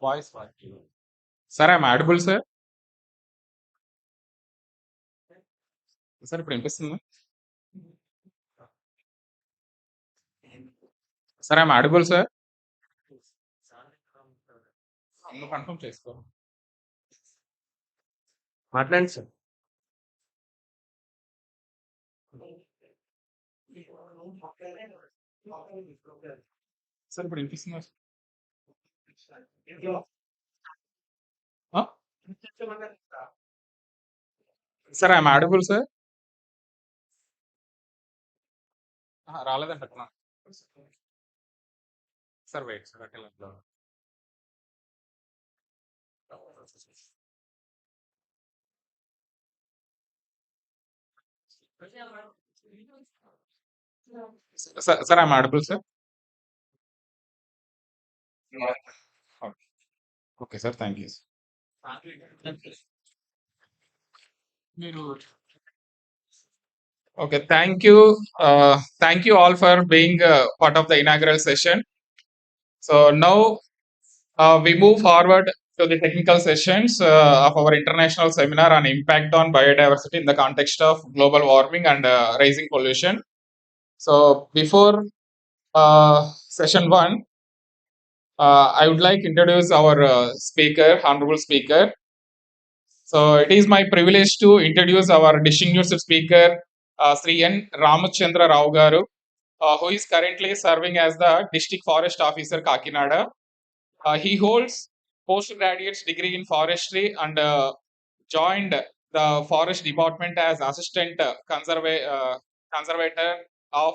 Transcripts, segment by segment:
Voice one. Sir, I'm audible, sir. Sir, ఇప్పుడు వినిపిస్తుందా? Sir, I'm audible, sir. నువ్వు confirm చేసుకో. మాట్లాడండి సార్. సార్ ఇప్పుడు వినిపిస్తుందా? Sir I'm audible sir. రాలేదంట అట్లా. సార్ వెయిట్ సార్ అట్లా. Sir I'm audible sir. Okay sir, thank you. మీరు okay, thank you. Thank you all for being part of the inaugural session. So now we move forward to the technical sessions of our international seminar on impact on biodiversity in the context of global warming and rising pollution. So before session 1, I would like to introduce our speaker, honorable speaker. So it is my privilege to introduce our distinguished speaker, Sri N. Ramachandra Rao Garu, who is currently serving as the District Forest Officer, Kakinada. He holds postgraduate degree in forestry and joined the Forest Department as Assistant Conservator of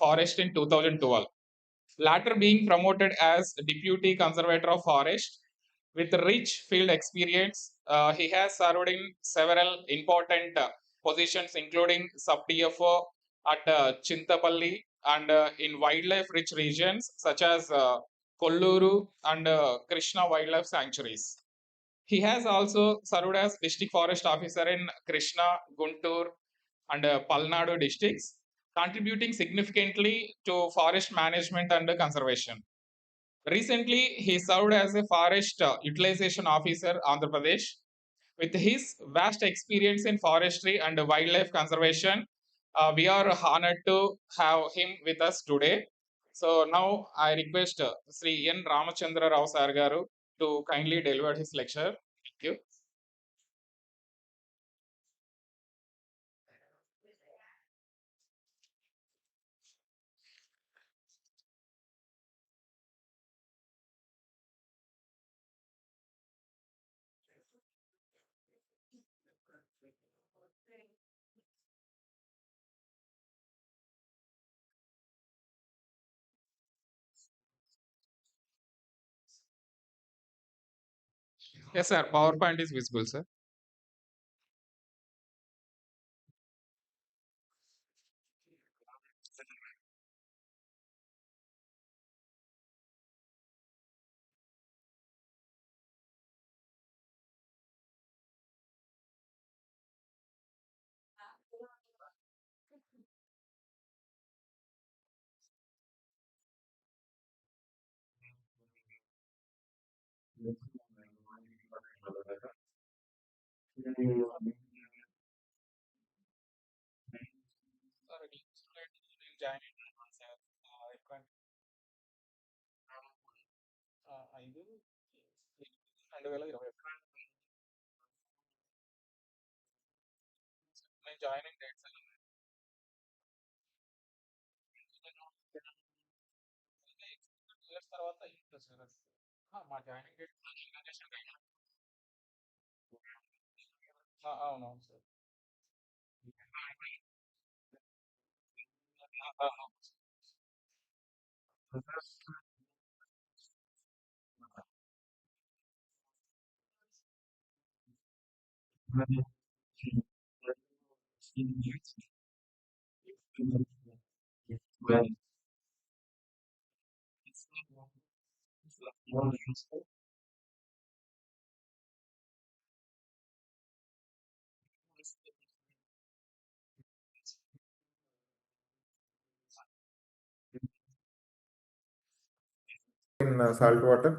Forest in 2012. Latter being promoted as Deputy Conservator of Forest. With rich field experience, he has served in several important positions, including sub-TFO at Chintapalli and in wildlife-rich regions such as Kolluru and Krishna Wildlife Sanctuaries. He has also served as District Forest Officer in Krishna, Guntur, and Palnadu districts, contributing significantly to forest management and conservation. Recently, he served as a forest utilization officer, Andhra Pradesh. With his vast experience in forestry and wildlife conservation, we are honored to have him with us today. So now I request Sri N. Ramachandra Rao Sir Garu to kindly deliver his lecture. Thank you. Yes, sir. PowerPoint is visible, sir. Joining dates years తర్వాత మా joining date అవునవును sir. in salt water?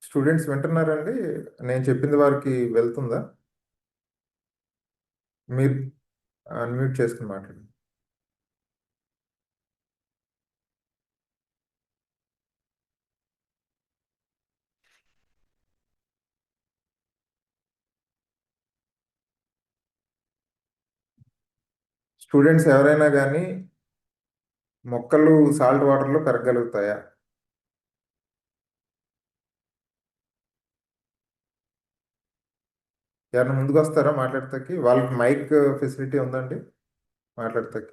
Students వింటున్నారండి? నేను చెప్పింది వారికి వెళ్తుందా? మీరు unmute చేసుకుని మాట్లాడండి. స్టూడెంట్స్ ఎవరైనా కానీ మొక్కలు సాల్ట్ వాటర్లో పెరగలుగుతాయా? ఎవరైనా ముందుకు వస్తారా మాట్లాడతాకి? వాళ్ళకి మైక్ ఫెసిలిటీ ఉందండి మాట్లాడతాకి?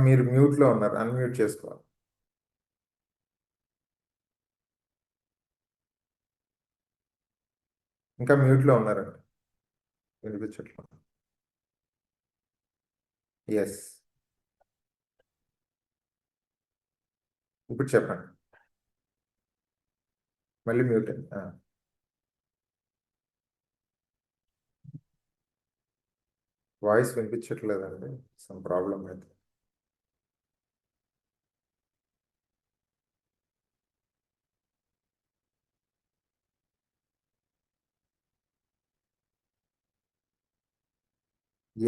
మీరు మ్యూట్లో ఉన్నారు, అన్మ్యూట్ చేసుకోవాలి. ఇంకా మ్యూట్లో ఉన్నారండి, వినిపించట్లేదు. ఎస్, ఇప్పుడు చెప్పండి. మళ్ళీ మ్యూట్ అండి. వాయిస్ వినిపించట్లేదండి, సమ్ ప్రాబ్లం అయితే.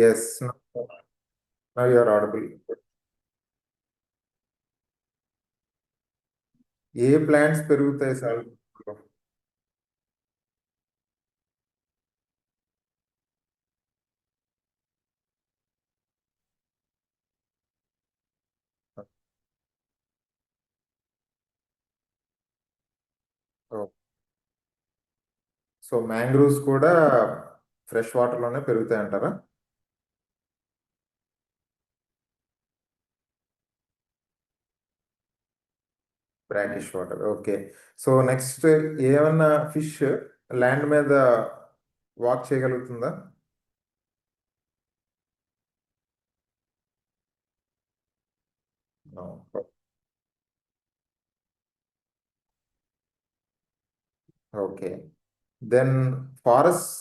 Yes, now you are audible. ఏ ప్లాంట్స్ పెరుగుతాయి సార్? సో మ్యాంగ్రూవ్స్ కూడా ఫ్రెష్ వాటర్లోనే పెరుగుతాయి అంటారా? Brackish water, okay. So next, ఏమన్నా ఫిష్ ల్యాండ్ మీద వాక్ చేయగలుగుతుందా? ఓకే. దెన్ ఫారెస్ట్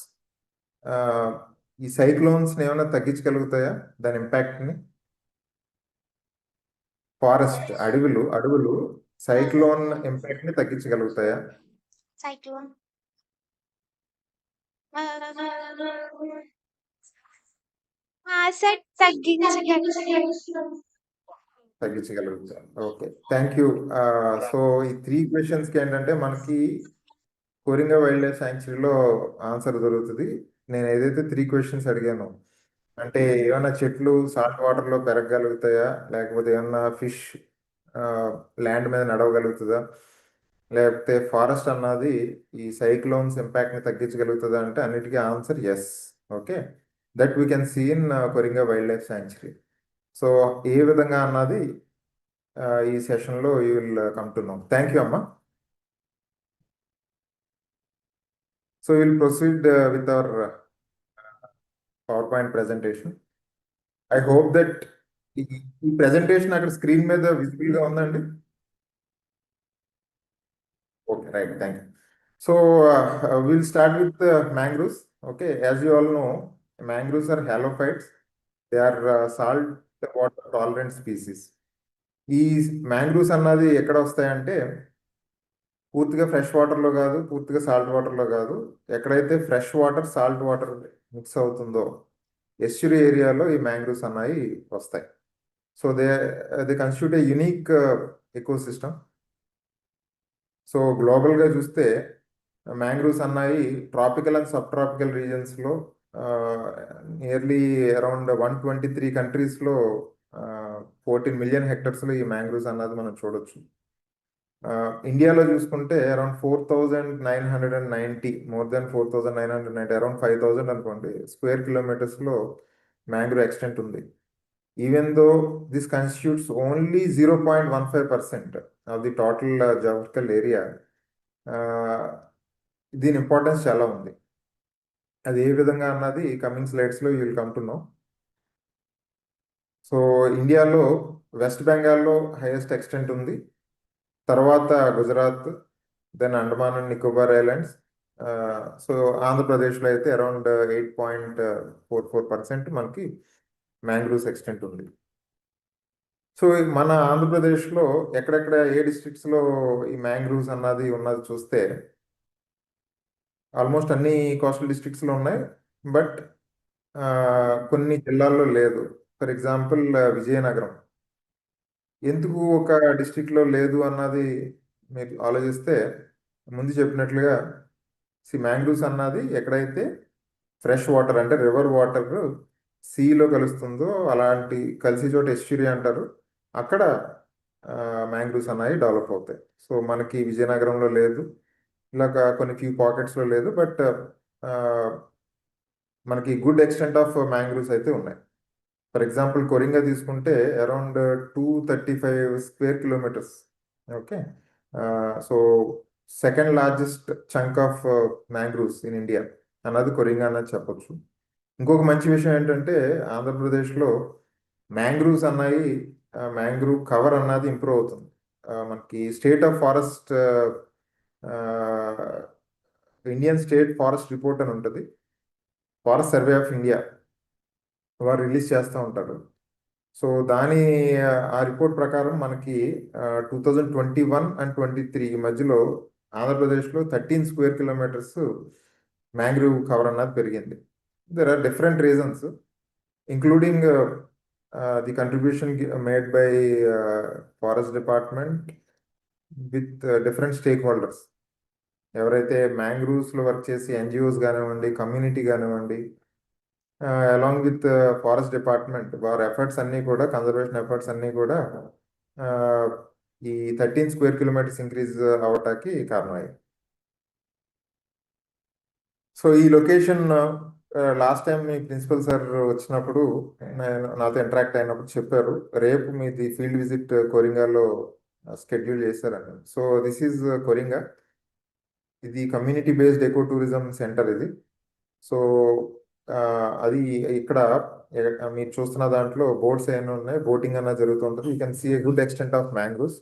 ఈ సైక్లోన్స్ ఏమైనా తగ్గించగలుగుతాయా దాని ఇంపాక్ట్ ని? ఫారెస్ట్, అడవులు సైక్లోన్ ఇంపాక్ట్ ని తగ్గించగలుగుతాయా? సైక్లోన్ సెట్ తగ్గించగలుగుతాయి. Okay, thank you. సో ఈ 3 క్వశ్చన్స్కి ఏంటంటే మనకి కోరింగ వైల్డ్ లైఫ్ శాంక్చురీలో ఆన్సర్ దొరుకుతుంది. నేను ఏదైతే 3 క్వశ్చన్స్ అడిగానో, అంటే ఏమైనా చెట్లు సాల్ట్ వాటర్లో పెరగగలుగుతాయా, లేకపోతే ఏమన్నా ఫిష్ ల్యాండ్ మీద నడవగలుగుతుందా, లేకపోతే ఫారెస్ట్ అన్నది ఈ సైక్లోన్స్ ఇంపాక్ట్ని తగ్గించగలుగుతుందా అంటే అన్నిటికీ answer yes. Okay, that we can see in Coringa wildlife sanctuary. So ఏ విధంగా అన్నది ఈ సెషన్లో you will come to know. Thank you అమ్మా. So will proceed with our PowerPoint presentation. I hope that ఈ ప్రెజెంటేషన్ అక్కడ screen మీద విజిబుల్గా ఉందండి. Okay, right, thank you. So we'll start with mangroves. Okay, as you all know, mangroves are halophytes. They are salt water tolerant species. ఈ mangroves అన్నది ఎక్కడ వస్తాయంటే పూర్తిగా ఫ్రెష్ వాటర్లో కాదు, పూర్తిగా సాల్ట్ వాటర్లో కాదు. ఎక్కడైతే fresh water salt water mix అవుతుందో ఎస్చురీ ఏరియాలో ఈ మ్యాంగ్రూవ్స్ అన్నవి వస్తాయి. So they constitute a unique ecosystem. So గ్లోబల్గా చూస్తే మ్యాంగ్రూవ్స్ అన్నాయి ట్రాపికల్ అండ్ సబ్ ట్రాపికల్ రీజన్స్లో నియర్లీ అరౌండ్ 123 కంట్రీస్లో 14 మిలియన్ హెక్టర్స్లో ఈ మ్యాంగ్రూవ్స్ అన్నది మనం చూడొచ్చు. ఇండియాలో చూసుకుంటే అరౌండ్ 4,990, మోర్ దెన్ 4,990, అరౌండ్ 5,000 అనుకోండి స్క్వేర్ కిలోమీటర్స్లో మ్యాంగ్రూవ్ ఎక్స్టెంట్ ఉంది. Even though this constitutes only 0.15% of the total geographical area, దీని ఇంపార్టెన్స్ చాలా ఉంది. అది ఏ విధంగా అన్నది కమింగ్ స్లైడ్స్లో you will come to know. So ఇండియాలో వెస్ట్ బెంగాల్లో హైయెస్ట్ ఎక్స్టెంట్ ఉంది, తర్వాత Gujarat, then Andaman and Nicobar islands. So ఆంధ్రప్రదేశ్లో అయితే అరౌండ్ 8.44% మనకి మ్యాంగ్రూవ్స్ ఎక్స్టెంట్ ఉంది. సో మన ఆంధ్రప్రదేశ్లో ఎక్కడెక్కడ ఏ డిస్ట్రిక్ట్స్లో ఈ మ్యాంగ్రూవ్స్ అన్నది ఉన్నది చూస్తే ఆల్మోస్ట్ అన్ని కోస్టల్ డిస్ట్రిక్ట్స్లో ఉన్నాయి, బట్ కొన్ని జిల్లాల్లో లేదు. ఫర్ ఎగ్జాంపుల్ విజయనగరం ఎందుకు ఒక డిస్ట్రిక్ట్లో లేదు అన్నది మీరు ఆలోచిస్తే, ముందు చెప్పినట్లుగా మ్యాంగ్రూవ్స్ అన్నది ఎక్కడైతే ఫ్రెష్ వాటర్ అంటే రివర్ వాటర్ సీలో కలుస్తుందో అలాంటి కలిసి చోట ఎస్చ్యూరీ అంటారు, అక్కడ మ్యాంగ్రూవ్స్ అన్నవి డెవలప్ అవుతాయి. సో మనకి విజయనగరంలో లేదు, ఇలాగ కొన్ని ఫ్యూ పాకెట్స్లో లేదు, బట్ మనకి గుడ్ ఎక్స్టెంట్ ఆఫ్ మ్యాంగ్రూవ్స్ అయితే ఉన్నాయి. ఫర్ ఎగ్జాంపుల్ కొరింగా తీసుకుంటే around 235 square kilometres. Okay, so second largest chunk of mangroves in India అన్నది కొరింగా అన్నది చెప్పొచ్చు. ఇంకొక మంచి విషయం ఏంటంటే ఆంధ్రప్రదేశ్లో మ్యాంగ్రూవ్స్ అన్నాయి, మ్యాంగ్రూవ్ కవర్ అన్నది ఇంప్రూవ్ అవుతుంది. మనకి state of forest, Indian state forest report అని ఉంటుంది, ఫారెస్ట్ సర్వే ఆఫ్ ఇండియా వారు రిలీజ్ చేస్తూ ఉంటారు. సో దాని ఆ రిపోర్ట్ ప్రకారం మనకి 2021 అండ్ 23 మధ్యలో ఆంధ్రప్రదేశ్లో 13 స్క్వేర్ కిలోమీటర్స్ మ్యాంగ్రూవ్ కవర్ అన్నది పెరిగింది. There are different reasons including the contribution made by forest department with different stakeholders. ఎవరైతే మ్యాంగ్రూవ్స్లో వర్క్ చేసి ఎన్జిఓస్ కానివ్వండి, కమ్యూనిటీ కానివ్వండి, అలాంగ్ విత్ ఫారెస్ట్ డిపార్ట్మెంట్ వారి ఎఫర్ట్స్ అన్నీ కూడా, కన్జర్వేషన్ ఎఫర్ట్స్ అన్నీ కూడా ఈ 13 స్క్వేర్ కిలోమీటర్స్ ఇంక్రీజ్ అవటానికి కారణమయ్యాయి. సో ఈ లొకేషన్ లాస్ట్ టైం మీ ప్రిన్సిపల్ సార్ వచ్చినప్పుడు నాతో ఇంటరాక్ట్ అయినప్పుడు చెప్పారు, రేపు మీది ఫీల్డ్ విజిట్ కొరింగాలో షెడ్యూల్ చేశారని. సో దిస్ ఈజ్ కొరింగా, ఇది community based eco tourism centre ఇది. సో అది ఇక్కడ మీరు చూస్తున్న దాంట్లో బోట్స్ ఏమైనా ఉన్నాయి, బోటింగ్ అన్న జరుగుతుంటుంది. You can see a good extent of mangroves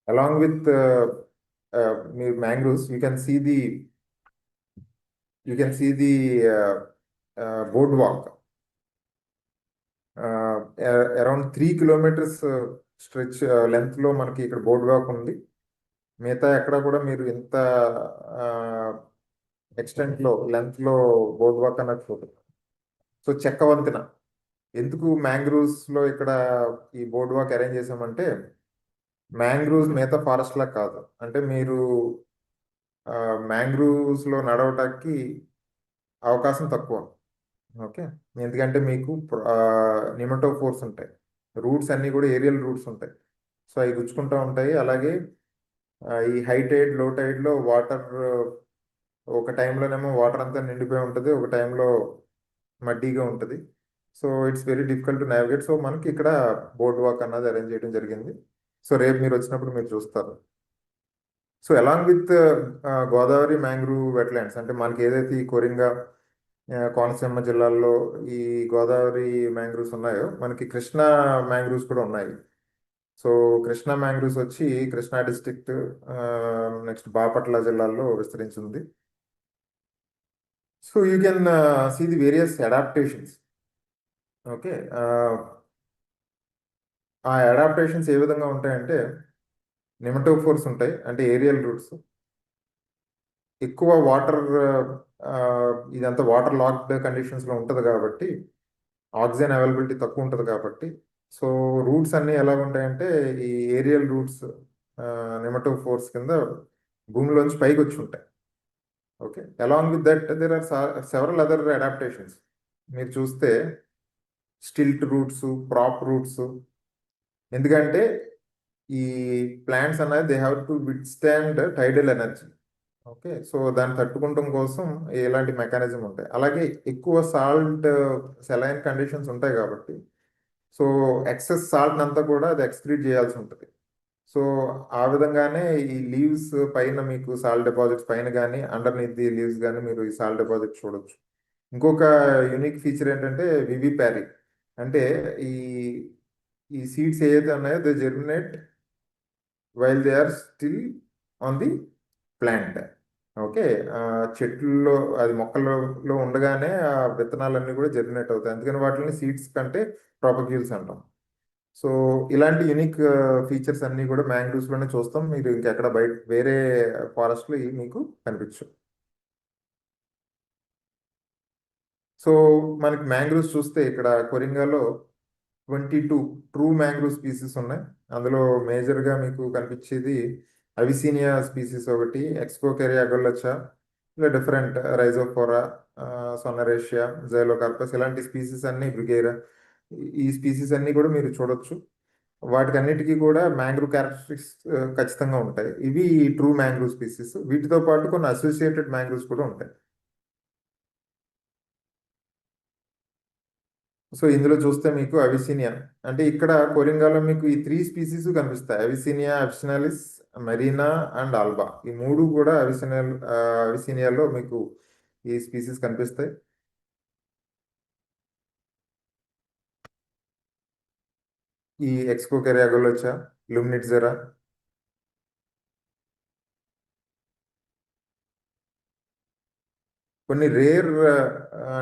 along with మీరు mangroves you can see the boardwalk around 3 kilometres stretch లెంత్లో మనకి ఇక్కడ బోర్డ్ వాక్ ఉంది. మిగతా ఎక్కడ కూడా మీరు ఇంత ఎక్స్టెంట్లో లెంత్లో బోర్డ్ వాక్ అన్నది చూడదు. సో చెక్క వంతెన ఎందుకు మ్యాంగ్రూవ్స్లో ఇక్కడ ఈ బోర్డ్ వాక్ అరేంజ్ చేసామంటే, మ్యాంగ్రూవ్స్ మిగతా ఫారెస్ట్ లా కాదు, అంటే మీరు మ్యాంగ్రూవ్స్లో నడవటానికి అవకాశం తక్కువ. ఓకే, ఎందుకంటే మీకు నిమటో ఫోర్స్ ఉంటాయి, రూట్స్ అన్నీ కూడా ఏరియల్ రూట్స్ ఉంటాయి, సో అవి గుచ్చుకుంటూ ఉంటాయి. అలాగే ఈ హై టైడ్ లో టైడ్లో వాటర్ ఒక టైంలోనేమో వాటర్ అంతా నిండిపోయి ఉంటుంది, ఒక టైంలో మడ్డీగా ఉంటుంది. So it's very difficult to navigate. So మనకి ఇక్కడ బోర్డ్ వాక్ అన్నది అరేంజ్ చేయడం జరిగింది. సో రేపు మీరు వచ్చినప్పుడు మీరు చూస్తారు. So along with Godavari mangrove wetlands, అంటే మనకి ఏదైతే ఈ కొరింగా, కోనసీమ జిల్లాల్లో ఈ గోదావరి మ్యాంగ్రూవ్స్ ఉన్నాయో, మనకి కృష్ణా మ్యాంగ్రూవ్స్ కూడా ఉన్నాయి. సో కృష్ణా మ్యాంగ్రూవ్స్ వచ్చి కృష్ణా డిస్ట్రిక్ట్, నెక్స్ట్ బాపట్ల జిల్లాల్లో విస్తరించింది. So you can see the various adaptations. Okay, ఆ అడాప్టేషన్స్ ఏ విధంగా ఉంటాయంటే, నిమటోఫోర్స్ ఉంటాయి, అంటే ఏరియల్ రూట్స్. ఎక్కువ వాటర్, ఇదంతా వాటర్ లాక్డ్ కండిషన్స్లో ఉంటుంది కాబట్టి ఆక్సిజన్ అవైలబిలిటీ తక్కువ ఉంటుంది కాబట్టి, సో రూట్స్ అన్నీ ఎలా ఉంటాయంటే ఈ ఏరియల్ రూట్స్ నిమటోఫోర్స్ కింద భూమిలోంచి పైకి వచ్చి ఉంటాయి. Okay, along with that there are several other adaptations. మీరు చూస్తే స్టిల్ట్ రూట్స్, ప్రాప్ రూట్స్, ఎందుకంటే ఈ ప్లాంట్స్ అనేది they have to withstand టైడల్ energy. Okay, so దాన్ని తట్టుకుంటం కోసం ఎలాంటి మెకానిజం ఉంటాయి. అలాగే ఎక్కువ సాల్ట్ సెలైన్ కండిషన్స్ ఉంటాయి కాబట్టి సో ఎక్సెస్ సాల్ట్ అంతా కూడా అది ఎక్స్క్రీట్ చేయాల్సి ఉంటుంది. సో ఆ విధంగానే ఈ లీవ్స్ పైన మీకు సాల్ట్ డిపాజిట్స్ పైన కానీ అండర్ నీత్ ది లీవ్స్ కానీ మీరు ఈ సాల్ట్ డిపాజిట్ చూడొచ్చు. ఇంకొక యూనిక్ ఫీచర్ ఏంటంటే వివి ప్యారీ, అంటే ఈ ఈ సీడ్స్ ఏవైతే ఉన్నాయో they germinate while they are still on the plant. Okay, చెట్లలో అది మొక్కలలో ఉండగానే ఆ విత్తనాలన్నీ కూడా జెర్మినేట్ అవుతాయి, అందుకని వాటిని సీడ్స్ కంటే ప్రాపగ్యూల్స్ అంటాం. సో ఇలాంటి యూనిక్ ఫీచర్స్ అన్నీ కూడా మ్యాంగ్రూవ్స్లోనే చూస్తాం. మీరు ఇంకెక్కడ బయట వేరే ఫారెస్ట్లో ఇవి మీకు కనిపించు. సో మనకి మ్యాంగ్రూవ్స్ చూస్తే ఇక్కడ కొరింగాలో 22 ట్రూ మ్యాంగ్రూవ్ స్పీసీస్ ఉన్నాయి. అందులో మేజర్గా మీకు కనిపించేది అవిసీనియా స్పీసీస్ ఒకటి, ఎక్స్కోకెరియా అగొల్లచ్చా, ఇలా డిఫరెంట్ రైజోఫోరా, సొనరేషియా, జైలోకార్పస్, ఇలాంటి స్పీసీస్ అన్ని బ్రిగేరా, ఈ స్పీసీస్ అన్ని కూడా మీరు చూడొచ్చు. వాటికి అన్నిటికీ కూడా మ్యాంగ్రూవ్ క్యారెక్టరిస్టిక్స్ ఖచ్చితంగా ఉంటాయి. ఇవి ట్రూ మ్యాంగ్రూవ్ స్పీసీస్. వీటితో పాటు కొన్ని అసోసియేటెడ్ మ్యాంగ్రూవ్స్ కూడా ఉంటాయి. సో ఇందులో చూస్తే మీకు అవిసీనియా, అంటే ఇక్కడ కొరింగాలో మీకు ఈ 3 స్పీసీస్ కనిపిస్తాయి: అవిసీనియా, అప్సినాలిస్, మెరీనా అండ్ ఆల్బా. ఈ మూడు కూడా అవిసీనియాలో మీకు ఈ స్పీసీస్ కనిపిస్తాయి. ఈ ఎక్స్కోకెరియా గొల్లొచ్చా, లుమ్నిట్జెరా, కొన్ని రేర్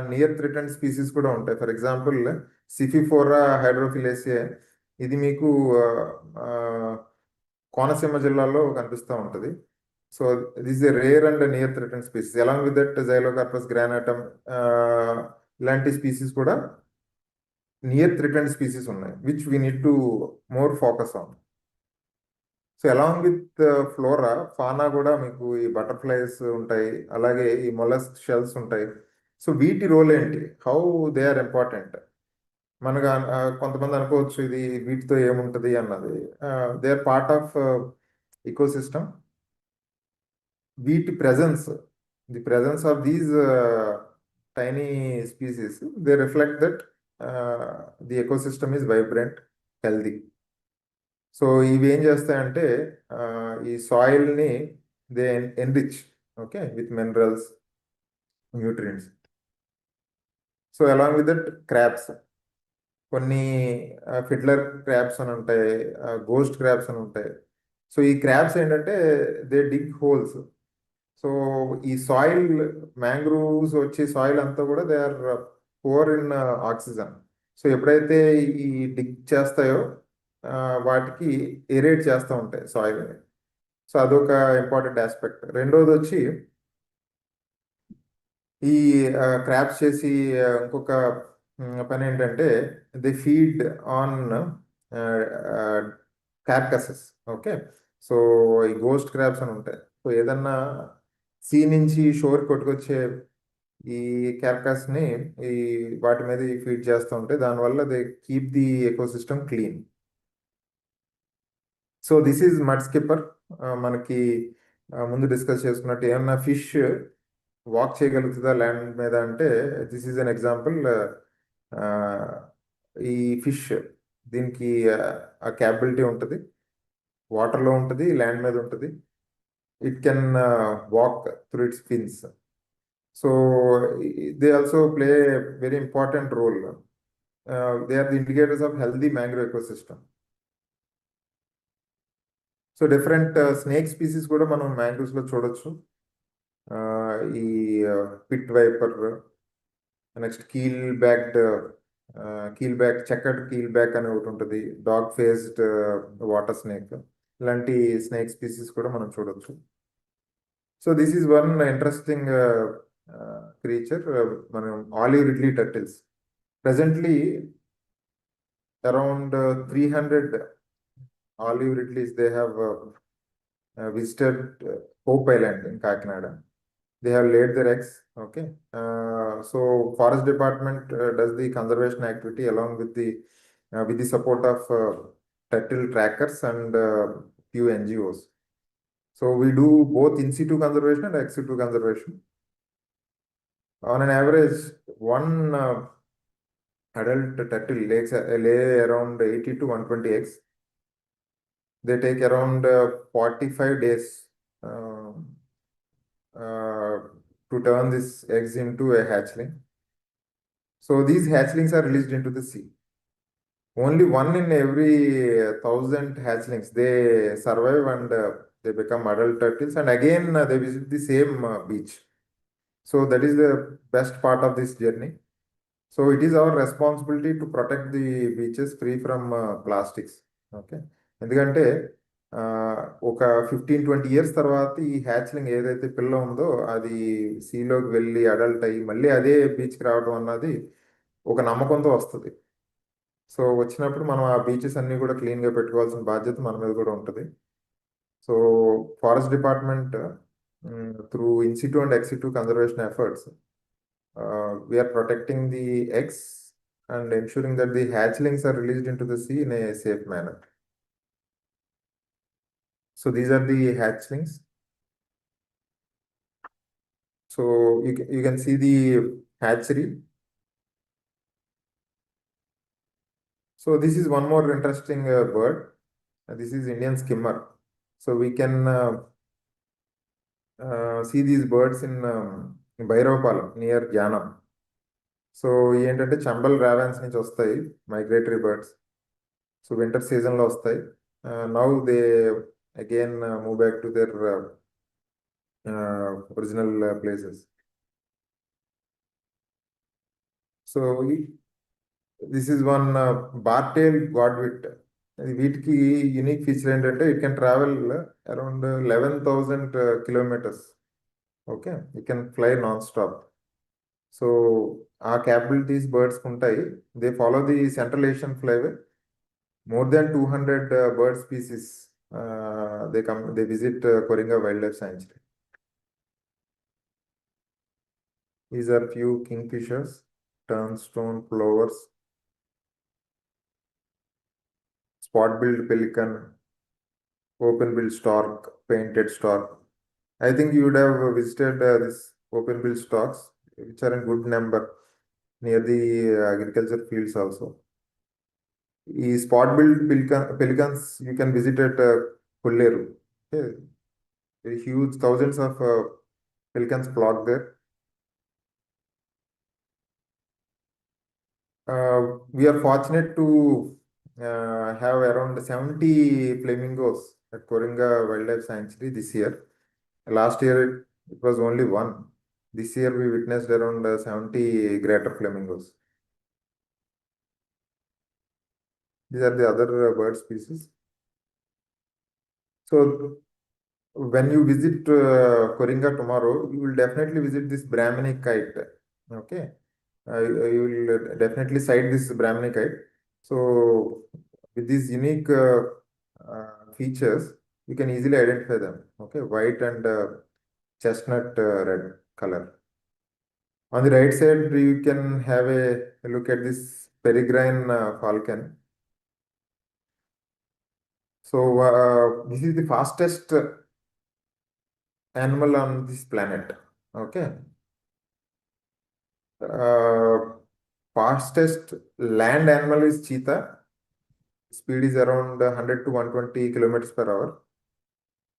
నియర్ థ్రెటెండ్ స్పీసీస్ కూడా ఉంటాయి. ఫర్ ఎగ్జాంపుల్ సిఫిఫోరా హైడ్రోఫిలేసియా, ఇది మీకు ఆ, కోనసీమ జిల్లాలో కనిపిస్తూ ఉంటుంది. So this a rare and near threatened species. Along with that Xylocarpus granatum, ఇలాంటి స్పీసీస్ కూడా నియర్ థ్రెటెండ్ స్పీసీస్ ఉన్నాయి, which we need to more focus on. So along with flora, fauna కూడా మీకు ఈ బటర్ఫ్లైస్ ఉంటాయి, అలాగే ఈ మొలస్క్ షెల్స్ ఉంటాయి. సో వీటి రోల్ ఏంటి, హౌ దే ఆర్ ఇంపార్టెంట్? మనకు కొంతమంది అనుకోవచ్చు ఇది వీటితో ఏముంటుంది అన్నది. They are part of ecosystem. వీటి presence, the presence of these tiny species, they reflect that the ecosystem is vibrant, healthy. So ఇవి ఏం చేస్తాయంటే ఈ సాయిల్ని they enrich, okay, with minerals, nutrients. So along with that crabs, కొన్ని fiddler crabs అని ఉంటాయి, ghost crabs అని ఉంటాయి. సో ఈ క్రాబ్స్ ఏంటంటే దే డిగ్ హోల్స్. సో ఈ సాయిల్, మ్యాంగ్రూవ్స్ వచ్చే సాయిల్ అంతా కూడా they are poor in oxygen. So ఎప్పుడైతే ఈ డిగ్ చేస్తాయో వాటికి ఎరేట్ చేస్తూ ఉంటాయి సాయిల్. సో అదొక ఇంపార్టెంట్ ఆస్పెక్ట్. రెండోది వచ్చి ఈ క్రాబ్స్ చేసి ఇంకొక పని ఏంటంటే they feed on carcasses. Okay, so ఈ గోస్ట్ క్రాబ్స్ అని ఉంటాయి. సో ఏదన్నా సీ నుంచి షోర్ కొట్టుకొచ్చే ఈ కార్కస్ని ఈ వాటి మీద ఫీడ్ చేస్తూ ఉంటాయి, దానివల్ల they keep the ecosystem clean. So this is mud skipper. మనకి ముందు డిస్కస్ చేసుకున్నట్టు ఏమన్నా ఫిష్ వాక్ చేయగలుగుతుందా ల్యాండ్ మీద అంటే దిస్ ఈజ్ అన్ ఎగ్జాంపుల్. ఈ ఫిష్, దీనికి ఆ క్యాపబిలిటీ ఉంటుంది, వాటర్లో ఉంటుంది, ల్యాండ్ మీద ఉంటుంది. It can walk through its fins. So they also play very important role. They are the indicators of healthy mangrove ecosystem. So different snake species కూడా మనం మ్యాంగ్రోవ్స్లో చూడొచ్చు. ఈ pit viper, next keelback, checkered keelback అని ఒకటి ఉంటుంది, dog faced water snake, ఇలాంటి snake species కూడా మనం చూడొచ్చు. So this is one interesting creature, మనం olive ridley turtles. Presently around 300 olive ridleys they have visited Hope Island in Kakinada. they have laid their eggs. Okay. So forest department does the conservation activity along with the support of turtle trackers and few NGOs. So we do both in situ conservation and ex situ conservation. On an average, one adult turtle lay around 80 to 120 eggs. They take around 45 days uh, to turn these eggs into a hatchling. So these hatchlings are released into the sea. Only one in every 1,000 hatchlings they survive and they become adult turtles, and again they visit the same beach. So that is the best part of this journey. So it is our responsibility to protect the beaches free from plastics. Okay, ఎందుకంటే ఒక 15-20 years తర్వాత ఈ హ్యాచ్లింగ్ ఏదైతే పిల్ల ఉందో అది సీలోకి వెళ్ళి adult అయ్యి మళ్ళీ అదే బీచ్కి రావడం అన్నది ఒక నమ్మకంతో వస్తుంది. సో వచ్చినప్పుడు మనం ఆ బీచెస్ అన్ని కూడా క్లీన్గా పెట్టుకోవాల్సిన బాధ్యత మన మీద కూడా ఉంటుంది. So forest department through in situ and ex situ conservation efforts we are protecting the eggs and ensuring that the hatchlings are released into the sea in a safe manner. So these are the hatchlings. So you can see the hatchery. So this is one more interesting bird. This is Indian skimmer. So we can see these birds in Bhairavapalam near Gyanam. So ఏంటంటే చంబల్ రావాన్స్ నుంచి వస్తాయి migratory birds. So winter సీజన్లో వస్తాయి. Now they again move back to their original places. So this is one bar tailed godwit. వీటికి unique feature ఏంటంటే it can travel around 11,000 kilometers. Okay, it can fly nonstop. So ఆ capabilities బర్డ్స్కి ఉంటాయి. They follow the central Asian flyway. More than 200 bird species they visit Koringa Wildlife Sanctuary. These are few kingfishers, turnstone plovers, spot-billed pelican, open-billed stork, painted stork. I think you would have visited this open-billed storks, which are in good number near the agriculture fields also. ఈ spot billed pelicans you can visit at Kolleru. Very huge thousands of pelicans flock there. We are fortunate to have around 70 flamingos at Koringa Wildlife Sanctuary this year. Last year it was only one. This year we witnessed around 70 greater flamingos. These are the other bird species. So when you visit Koringa tomorrow, you will definitely visit this Brahmini kite. Okay, you will definitely sight this Brahmini kite. So with these unique features, you can easily identify them. Okay, white and chestnut red color. On the right side, you can have a look at this peregrine falcon. So this is the fastest animal on this planet. Okay. Fastest land animal is cheetah. Speed is around 100 to 120 kilometers per hour.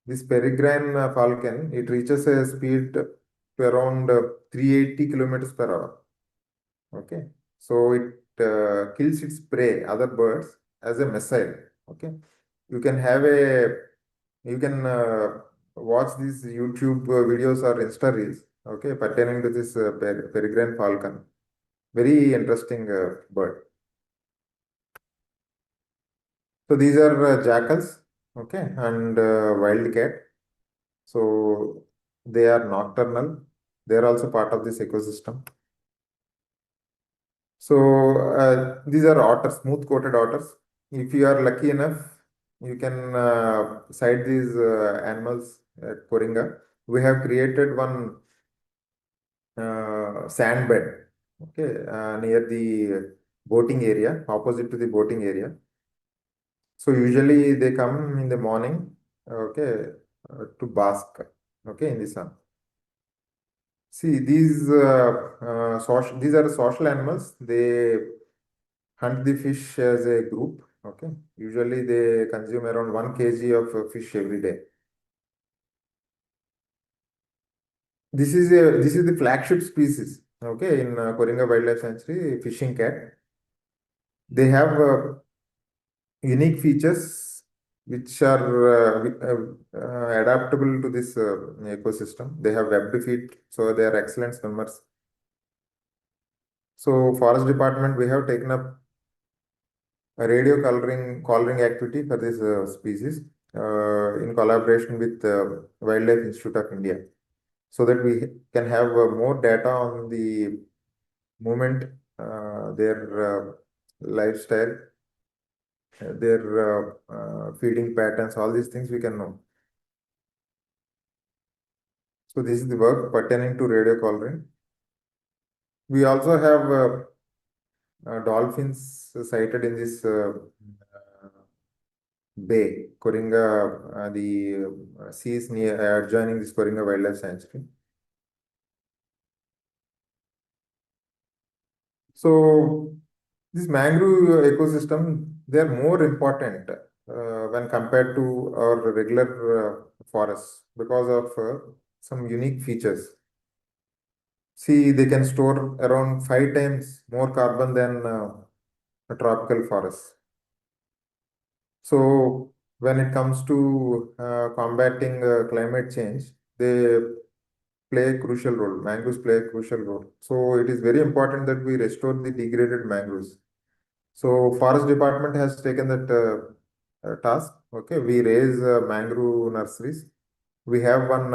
This peregrine falcon, it reaches a speed to around 380 kilometers per hour. Okay. So it kills its prey, other birds, as a missile. Okay. You can watch these YouTube videos or Insta reels, okay, pertaining to this peregrine falcon. Very interesting bird. So these are jackals, okay, and wildcat. So they are nocturnal. They are also part of this ecosystem. So these are otters, smooth-coated otters. If you are lucky enough, you can sight these animals at Koringa. We have created one sand bed, okay, near the boating area, opposite to the boating area. So usually they come in the morning, okay, to bask, okay, in the sun. See, these are social animals. They hunt the fish as a group, okay. Usually they consume around 1 kg of fish every day. This is the flagship species, okay, in Koringa Wildlife Sanctuary, fishing cat. They have unique features which are adaptable to this ecosystem. They have webbed feet, so they are excellent swimmers. So, Forest Department, we have taken up a radio collaring activity for this species in collaboration with Wildlife Institute of India, so that we can have more data on the movement, their lifestyle, their feeding patterns, all these things we can know. So this is the work pertaining to radio collaring. We also have dolphins sighted in this bay, Koringa, the seas near adjoining this Koringa Wildlife Sanctuary. So this mangrove ecosystem, they are more important when compared to our regular forests because of some unique features. See, they can store around 5 times more carbon than a tropical forest. So when it comes to combating climate change, they play a crucial role. Mangroves play a crucial role. So it is very important that we restore the degraded mangroves. So Forest Department has taken that task. Okay, we raise mangrove nurseries. We have one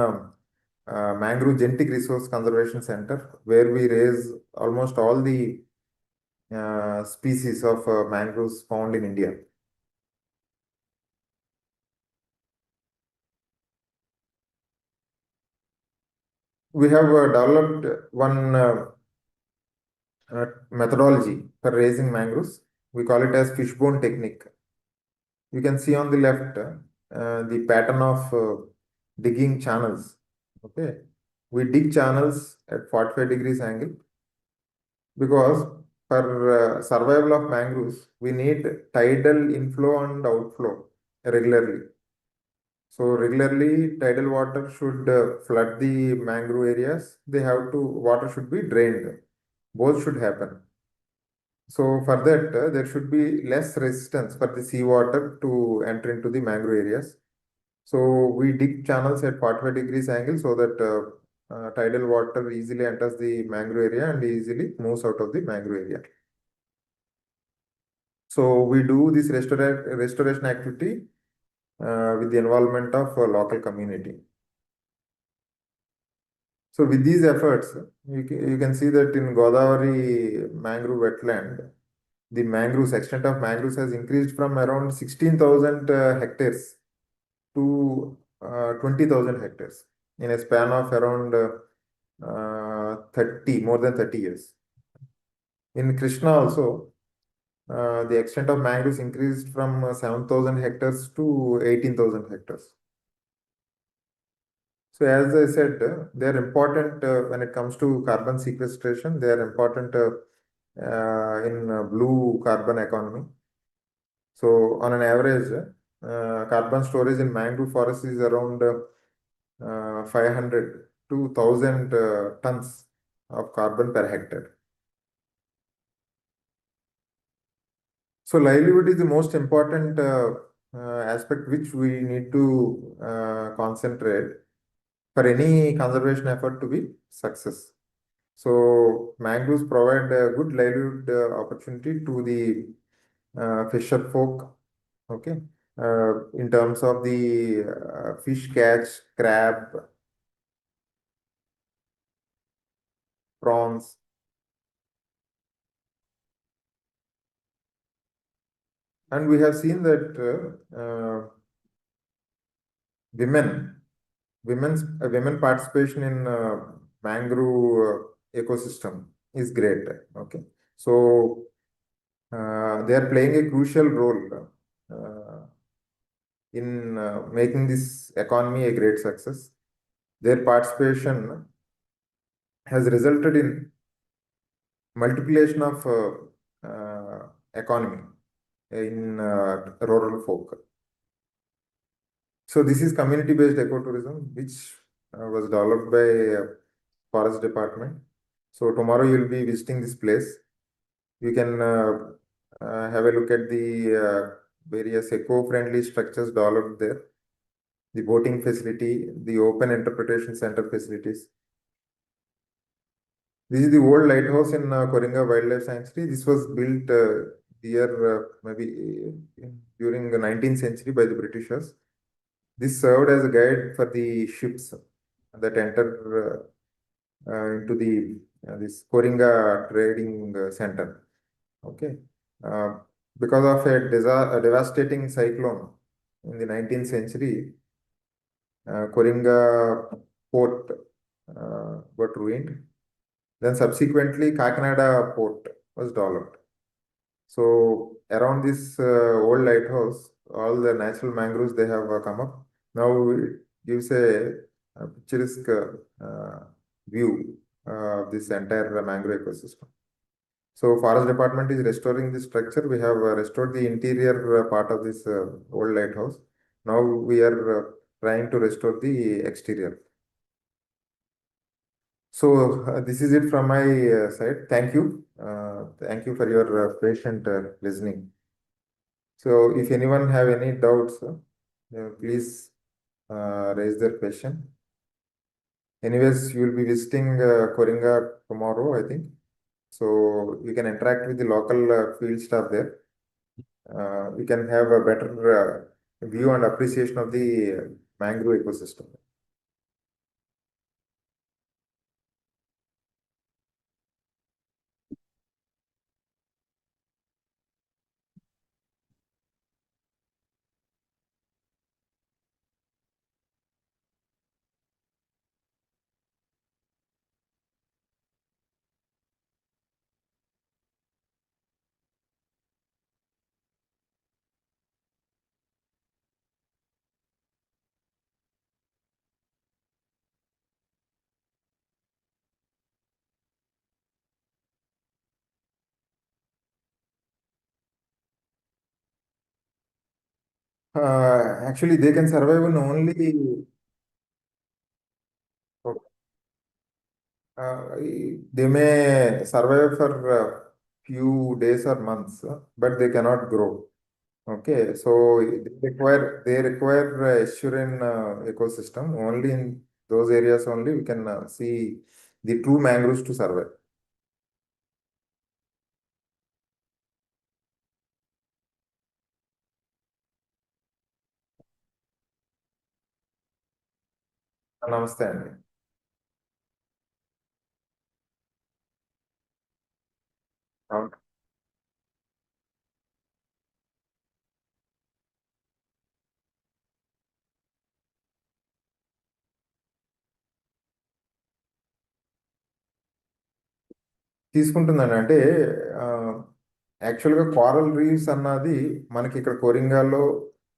mangrove genetic resource conservation center where we raise almost all the species of mangroves found in India. We have developed one methodology for raising mangroves. We call it as fishbone technique. You can see on the left the pattern of digging channels. Okay, we dig channels at 45 degrees angle because for survival of mangroves, we need tidal inflow and outflow regularly. So regularly, tidal water should flood the mangrove areas. Water should be drained. Both should happen. So for that, there should be less resistance for the seawater to enter into the mangrove areas. So we dig channels at 45 degrees angle so that tidal water easily enters the mangrove area and easily moves out of the mangrove area. So we do this restoration activity with the involvement of local community. So with these efforts, you can see that in Godavari mangrove wetland, the mangroves, extent of mangroves has increased from around 16,000 hectares to 20,000 hectares in a span of around more than 30 years. In Krishna also, the extent of mangroves increased from 7,000 hectares to 18,000 hectares. So as I said, they are important when it comes to carbon sequestration. They are important in blue carbon economy. So on an average, carbon storage in mangrove forest is around 500 to 1,000 tons of carbon per hectare. So livelihood is the most important aspect which we need to concentrate for any conservation effort to be success. So mangroves provide a good livelihood opportunity to the fisher folk. Okay, in terms of the fish catch, crab, prawns. And we have seen that women women participation in mangrove ecosystem is great. Okay, so they are playing a crucial role in making this economy a great success. Their participation has resulted in multiplication of economy in rural folk. So this is community-based ecotourism, which was developed by Forest Department. So tomorrow you'll be visiting this place. You can have a look at the various eco-friendly structures developed there, the boating facility, the open interpretation center facilities. This is the old lighthouse in Koringa Wildlife Sanctuary. This was built here maybe during the 19th century by the Britishers. This served as a guide for the ships that enter into the this Koringa trading center. Okay, uh, because of a devastating cyclone in the 19th century, Koringa port got ruined. Then subsequently, Kakinada port was developed. So around this old lighthouse, all the natural mangroves they have come up. Now it gives a picturesque view of this entire mangrove ecosystem. So forest department is restoring this structure. We have restored the interior part of this old lighthouse. Now we are trying to restore the exterior. So this is it from my side. Thank you. Thank you for your patient listening. So if anyone have any doubts, please raise their question. Anyways, you will be visiting Koringa tomorrow, I think. So you can interact with the local field staff there. We can have a better view and appreciation of the mangrove ecosystem. Actually, they can survive on only they may survive for a few days or months, but they cannot grow. Okay, so they require assurine ecosystem. Only in those areas only we can see the true mangroves to survive. నమస్తే అండి. అవును. తీసుకుంటుందండి. అంటే యాక్చువల్గా coral reefs అన్నది మనకి ఇక్కడ కోరింగాలో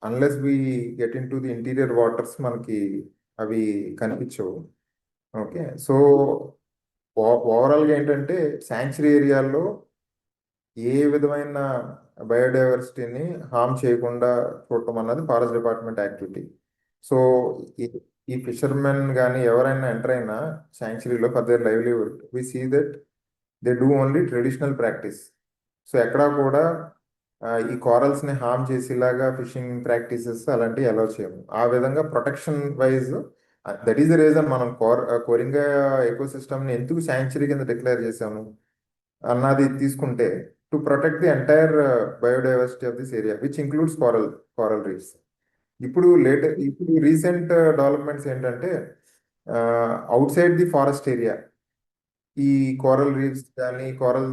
unless we get into the interior waters మనకి అవి కనిపించవు. ఓకే, సో ఓవరాల్గా ఏంటంటే శాంక్చురీ ఏరియాల్లో ఏ విధమైన బయోడైవర్సిటీని హార్మ్ చేయకుండా చూడటం అన్నది ఫారెస్ట్ డిపార్ట్మెంట్ యాక్టివిటీ. సో ఈ ఈ ఫిషర్మెన్ కానీ ఎవరైనా ఎంటర్ అయినా శాంక్చురీలో for their livelihood we see that they do only traditional practice. So ఎక్కడా కూడా ఈ కోరల్స్ని హార్మ్ చేసేలాగా ఫిషింగ్ ప్రాక్టీసెస్ అలాంటివి అలౌ చేయము. ఆ విధంగా protection wise that is the reason మనం కోరింగా ఎకోసిస్టమ్ని ఎందుకు శాంక్చురీ కింద డిక్లేర్ చేసాము అన్నది తీసుకుంటే to protect the entire biodiversity of this area which includes coral reefs. ఇప్పుడు రీసెంట్ డెవలప్మెంట్స్ ఏంటంటే out side the forest area ఈ కోరల్ రీఫ్స్ కానీ కోరల్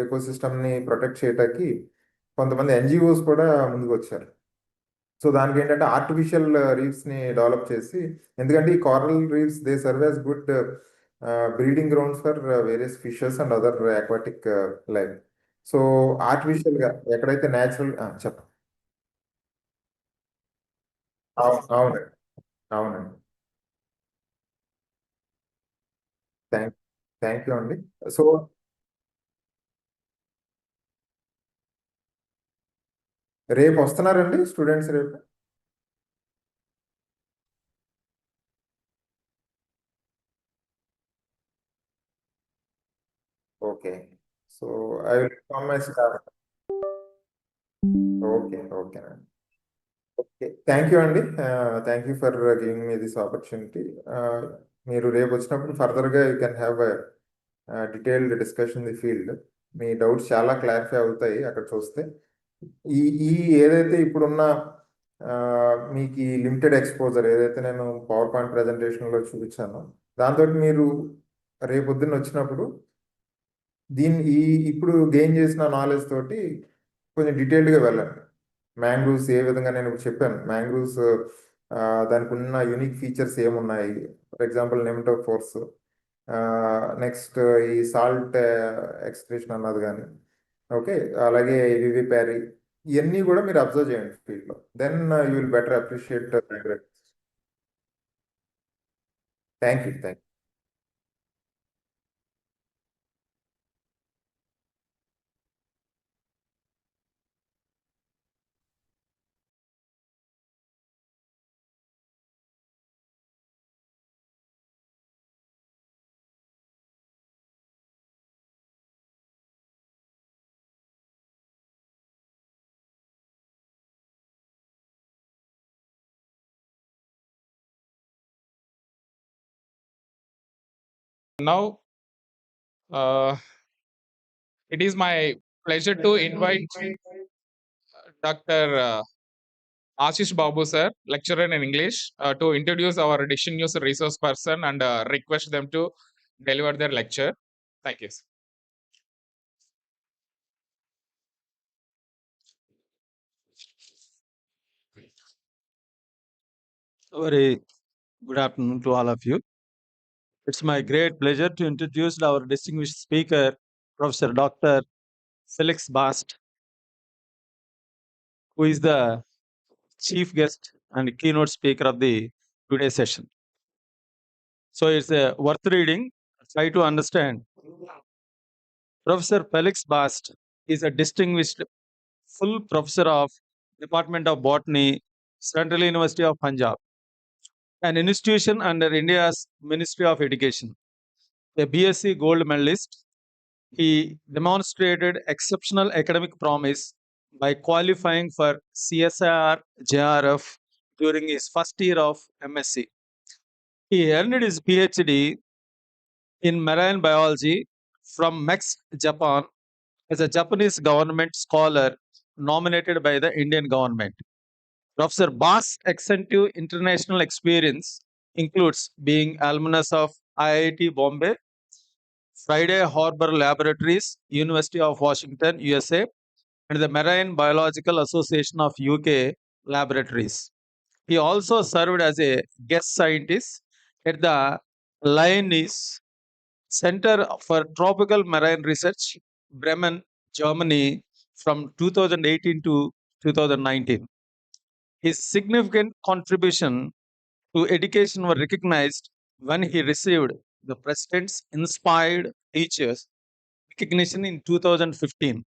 ఎకోసిస్టమ్ని ప్రొటెక్ట్ చేయడానికి కొంతమంది ఎన్జిఓస్ కూడా ముందుకు వచ్చారు. సో దానికి ఏంటంటే ఆర్టిఫిషియల్ రీఫ్స్ని డెవలప్ చేసి, ఎందుకంటే ఈ coral reefs they serve as good breeding grounds for various fishes and other aquatic life. So ఆర్టిఫిషియల్గా ఎక్కడైతే న్యాచురల్ చెప్పండి. అవునండి, అవునండి. థ్యాంక్ థ్యాంక్ యూ అండి. సో రేపు వస్తున్నారండి స్టూడెంట్స్ రేపు? Okay. So I will inform my staff. Okay, okay. Okay, thank you అండి. Thank you for giving me this opportunity. మీరు రేపు వచ్చినప్పుడు ఫర్దర్గా you can have detailed discussion the field. మీ డౌట్స్ చాలా క్లారిఫై అవుతాయి అక్కడ చూస్తే. ఈ ఈ ఏదైతే ఇప్పుడున్న ఆ, మీకు ఈ లిమిటెడ్ ఎక్స్పోజర్ ఏదైతే నేను పవర్ పాయింట్ ప్రజెంటేషన్లో చూపించానో దాంతో మీరు రేపొద్దున్న వచ్చినప్పుడు ఇప్పుడు గెయిన్ చేసిన నాలెడ్జ్ తోటి కొంచెం డీటెయిల్డ్గా వెళ్ళండి. మ్యాంగ్రూవ్స్ ఏ విధంగా నేను ఇప్పుడు చెప్పాను, మ్యాంగ్రూవ్స్ దానికి ఉన్న యూనిక్ ఫీచర్స్ ఏమున్నాయి, ఫర్ ఎగ్జాంపుల్ నెమటో ఫోర్స్, నెక్స్ట్ ఈ సాల్ట్ ఎక్స్క్రీషన్ అన్నది కానీ, ఓకే, అలాగే వివి ప్యారీ, ఇవన్నీ కూడా మీరు అబ్జర్వ్ చేయండి ఫీల్డ్లో. Then you will better appreciate mangrove. Thank you, thank you. Now, uh, it is my pleasure to invite Dr. Ashish Babu sir, lecturer in English, to introduce our distinguished resource person and request them to deliver their lecture. Thank you. Very good afternoon to all of you. It's my great pleasure to introduce our distinguished speaker, Professor Dr. Felix Bast, who is the chief guest and keynote speaker of the today's session. So it's worth reading. Try to understand. Professor Felix Bast is a distinguished full professor of Department of Botany, Central University of Punjab, an institution under India's Ministry of Education. A BSc gold medalist, he demonstrated exceptional academic promise by qualifying for CSIR JRF during his first year of MSc. He earned his PhD in marine biology from MEX, Japan, as a Japanese government scholar nominated by the Indian government. Professor Bass' extensive international experience includes being alumnus of IIT Bombay, Friday Harbor Laboratories, University of Washington, USA, and the Marine Biological Association of UK Laboratories. He also served as a guest scientist at the Linnaeus Center for Tropical Marine Research, Bremen, Germany, from 2018 to 2019. His significant contribution to education were recognized when he received the President's Inspired Teachers recognition in 2015,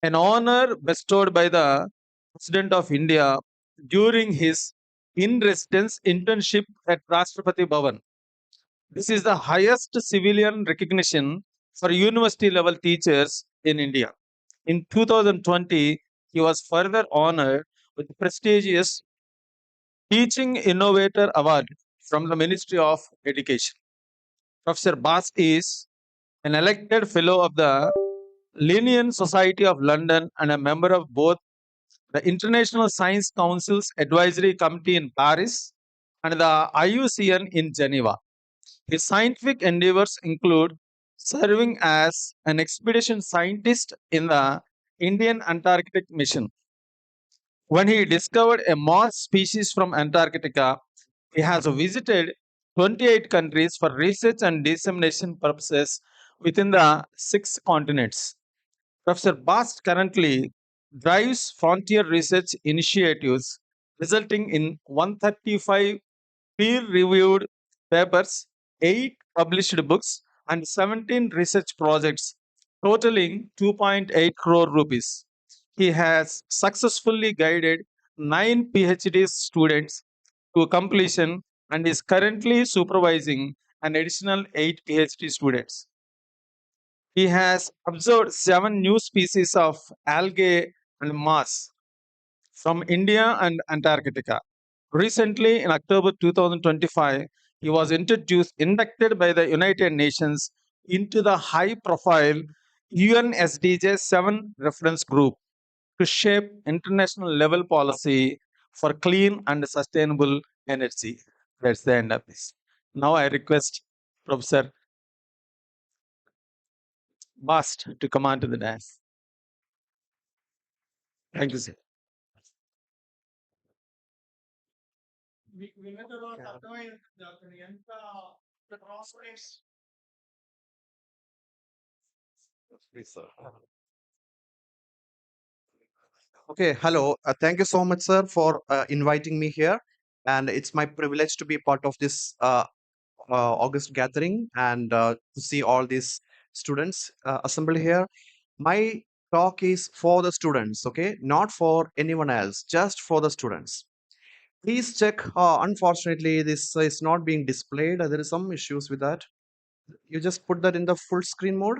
an honor bestowed by the President of India during his in residence internship at Rashtrapati Bhavan. This is the highest civilian recognition for university level teachers in India. In 2020, he was further honored with the prestigious Teaching Innovator Award from the Ministry of Education. Professor Bas is an elected fellow of the Linnean Society of London and a member of both the International Science Council's Advisory Committee in Paris and the IUCN in Geneva. His scientific endeavors include serving as an expedition scientist in the Indian Antarctic Mission. When he discovered a moss species from Antarctica, he has visited 28 countries for research and dissemination purposes within the 6 continents. Professor Bast currently drives frontier research initiatives resulting in 135 peer-reviewed papers, 8 published books, and 17 research projects totaling 2.8 crore rupees. He has successfully guided 9 PhD students to completion and is currently supervising an additional 8 PhD students. He has observed 7 new species of algae and moss from India and Antarctica. Recently, in October 2025, he was inducted by the United Nations into the high profile UN SDG 7 reference group to shape international level policy for clean and sustainable energy. That's the end of this. Now I request Professor Bast to come on to the dais. Thank you, sir. Please, sir. Okay, hello. Thank you so much, sir, for inviting me here. And it's my privilege to be part of this August gathering and to see all these students assembled here. My talk is for the students, okay? Not for anyone else, just for the students. Please check. Unfortunately, this is not being displayed. There is some issues with that. You just put that in the full screen mode.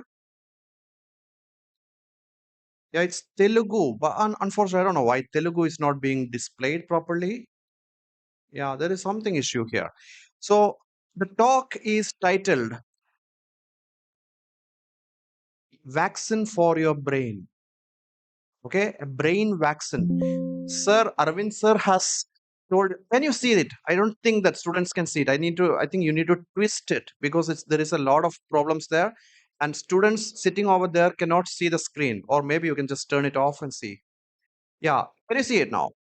Yeah, it's Telugu, but unfortunately, I don't know why Telugu is not being displayed properly. Yeah, there is something issue here. So the talk is titled Vaccine for Your Brain. Okay, a brain vaccine. Sir Arvind sir has told, can you see it? I don't think that students can see it. I think you need to twist it because there is a lot of problems there. And students sitting over there cannot see the screen, or maybe you can just turn it off and see. Yeah, can you see it now?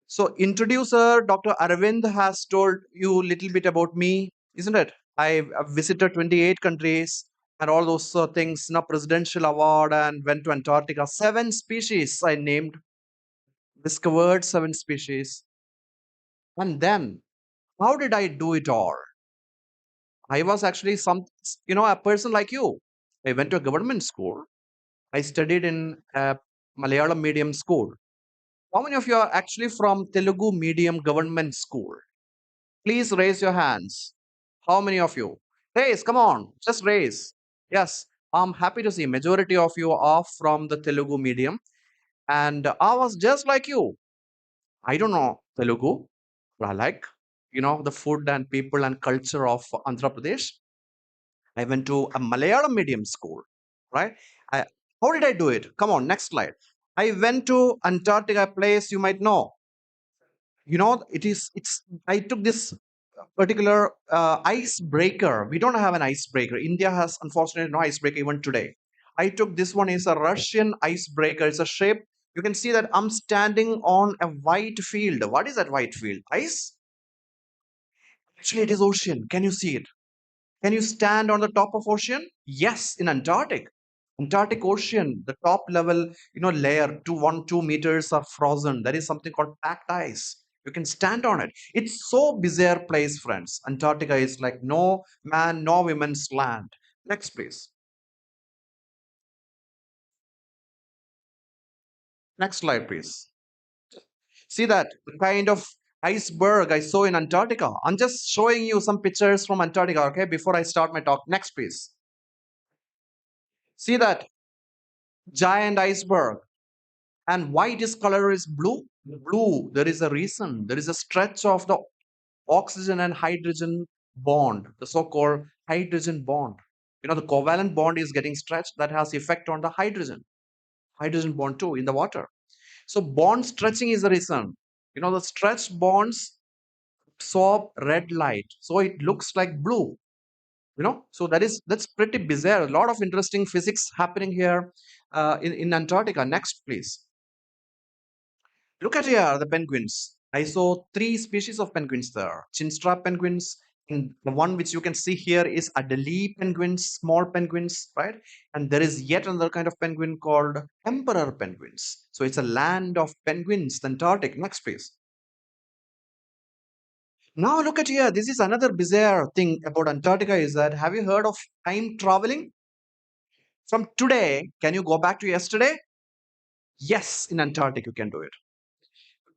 So, introducer Dr. Arvind has told you a little bit about me, isn't it? I've visited 28 countries and all those things, presidential award, and went to Antarctica. 7 species I named, discovered 7 species. And then, how did I do it all? I was actually a person like you. I went to a government school. I studied in a Malayalam medium school. How many of you are actually from Telugu medium government school? Please raise your hands. How many of you? Raise, come on, just raise. Yes, I'm happy to see majority of you are from the Telugu medium. And I was just like you. I don't know Telugu, but I like, the food and people and culture of Andhra Pradesh. I went to a Malayalam medium school, right? How did I do it? Come on, next slide. I went to Antarctica, place you might know. I took this particular icebreaker. We don't have an icebreaker. India has unfortunately no icebreaker even today. I took this one is a Russian icebreaker. It's a shape. You can see that I'm standing on a white field. What is that white field? Ice? Actually, it is ocean. Can you see it? Can you stand on the top of ocean? Yes, in Antarctic Ocean, the top level, layer 2 meters are frozen. There is something called packed ice. You can stand on it. It's so bizarre place, friends. Antarctica is like no man, no women's land. Next, please. Next slide, please. See that the kind of iceberg I saw in Antarctica. I'm just showing you some pictures from Antarctica, okay, before I start my talk. Next, please. See that giant iceberg. And why this color is blue? Blue, there is a reason. There is a stretch of the oxygen and hydrogen bond, the so-called hydrogen bond. The covalent bond is getting stretched. That has effect on the hydrogen bond too in the water. So bond stretching is the reason. The stretched bonds absorb red light, so it looks like blue. So that's pretty bizarre. A lot of interesting physics happening here in Antarctica. Next, please. Look at here, the penguins. I saw 3 species of penguins there. Chinstrap penguins, and the one which you can see here is Adelie penguins, small penguins, right? And there is yet another kind of penguin called emperor penguins. So it's a land of penguins, the Antarctic. Next, please. Now look at here. This is another bizarre thing about Antarctica is that, have you heard of time traveling? From today, can you go back to yesterday? Yes, in Antarctic you can do it.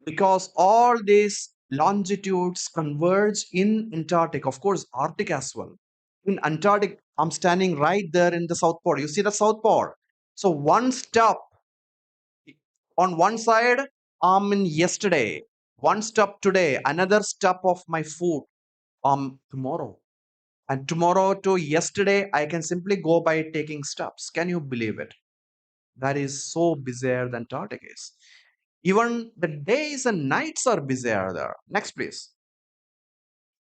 Because all these longitudes converge in Antarctic, of course, Arctic as well. In Antarctic, I'm standing right there in the South Pole. You see the South Pole? So one step on one side, I'm in yesterday. One step today, another step of my foot tomorrow. And tomorrow to yesterday, I can simply go by taking steps. Can you believe it? That is so bizarre the Antarctic is. Even the days and nights are bizarre there. Next, please.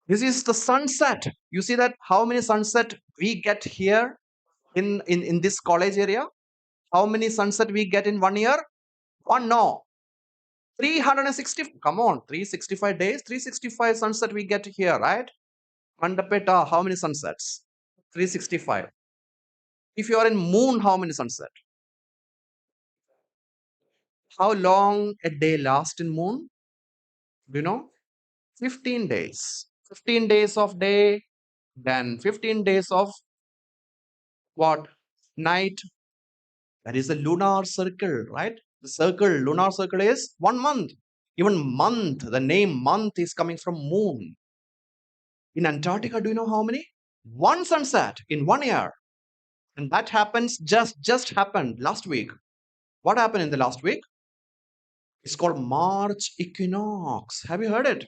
This is the sunset. You see that how many sunset we get here in this college area? How many sunset we get in 1 year? One, no. 360, come on, 365 days, 365 sunset we get here, right? Mandapeta, how many sunsets? 365. If you are in moon, how many sunset? How long a day lasts in moon? Do you know? 15 days. 15 days of day, then 15 days of what? Night. That is a lunar circle, right? The circle, lunar circle is 1 month. Even month, the name month is coming from moon. In Antarctica, do you know how many? One sunset in 1 year. And that happens just happened last week. What happened in the last week? It's called March equinox. Have you heard it?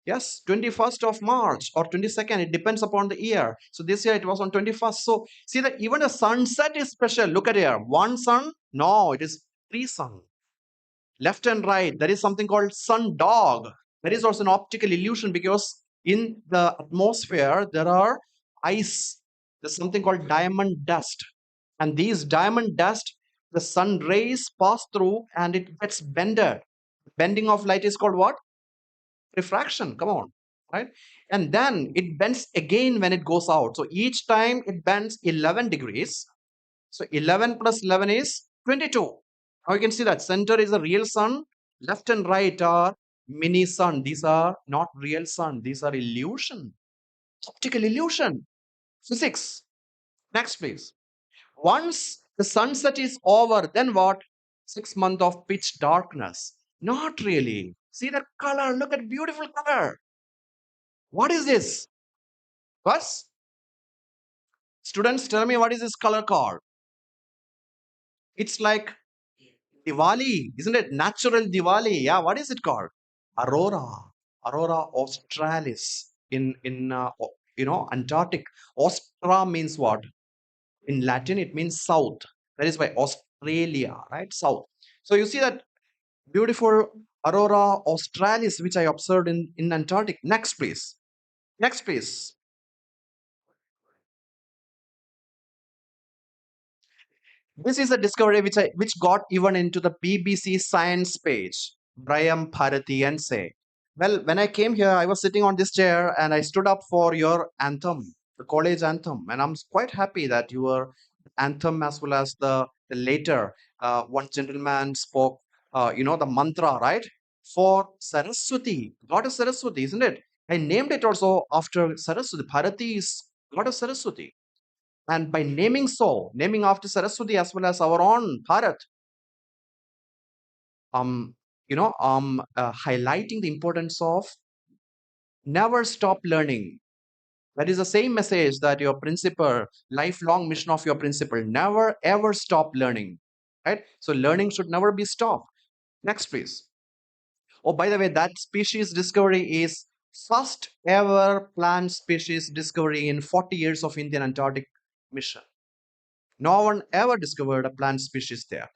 Yes, 21st of March or 22nd. It depends upon the year. So this year it was on 21st. So see that even the sunset is special. Look at here. One sun? No, it is 3 sun. Left and right. There is something called sun dog. There is also an optical illusion because in the atmosphere there are ice. There's something called diamond dust. And these diamond dust, the sun rays pass through and it gets bended. Bending of light is called what? Refraction. Come on, right? And then it bends again when it goes out. So each time it bends 11 degrees. So 11 plus 11 is 22. Now you can see that center is a real sun. Left and right are mini sun. These are not real sun. These are illusion. Optical illusion. Physics. Next, please. Once the sunset is over, then what? 6 months of pitch darkness. Not really. See that color. Look at beautiful color. What is this? First, students, tell me what is this color called? It's like Diwali, isn't it? Natural Diwali. Yeah, what is it called? Aurora. Aurora australis in Antarctic. Austra means what? In Latin, it means south. That is why Australia, right? South. So you see that beautiful Aurora australis, which I observed in Antarctic. Next, please. Next, please. This is a discovery which got even into the BBC Science page. Brian Bharati and say, well, when I came here, I was sitting on this chair and I stood up for your anthem, the college anthem, and I'm quite happy that your anthem as well as the later one gentleman spoke, the mantra, right? For Saraswati, Goddess Saraswati, isn't it? I named it also after Saraswati. Bharati is Goddess Saraswati. And by naming after Saraswati as well as our own Bharat, highlighting the importance of never stop learning. That is the same message that your principal, lifelong mission of your principal, never ever stop learning, right? So learning should never be stopped. Next, please. Oh, by the way, that species discovery is first ever plant species discovery in 40 years of Indian Antarctic mission. No one ever discovered a plant species there.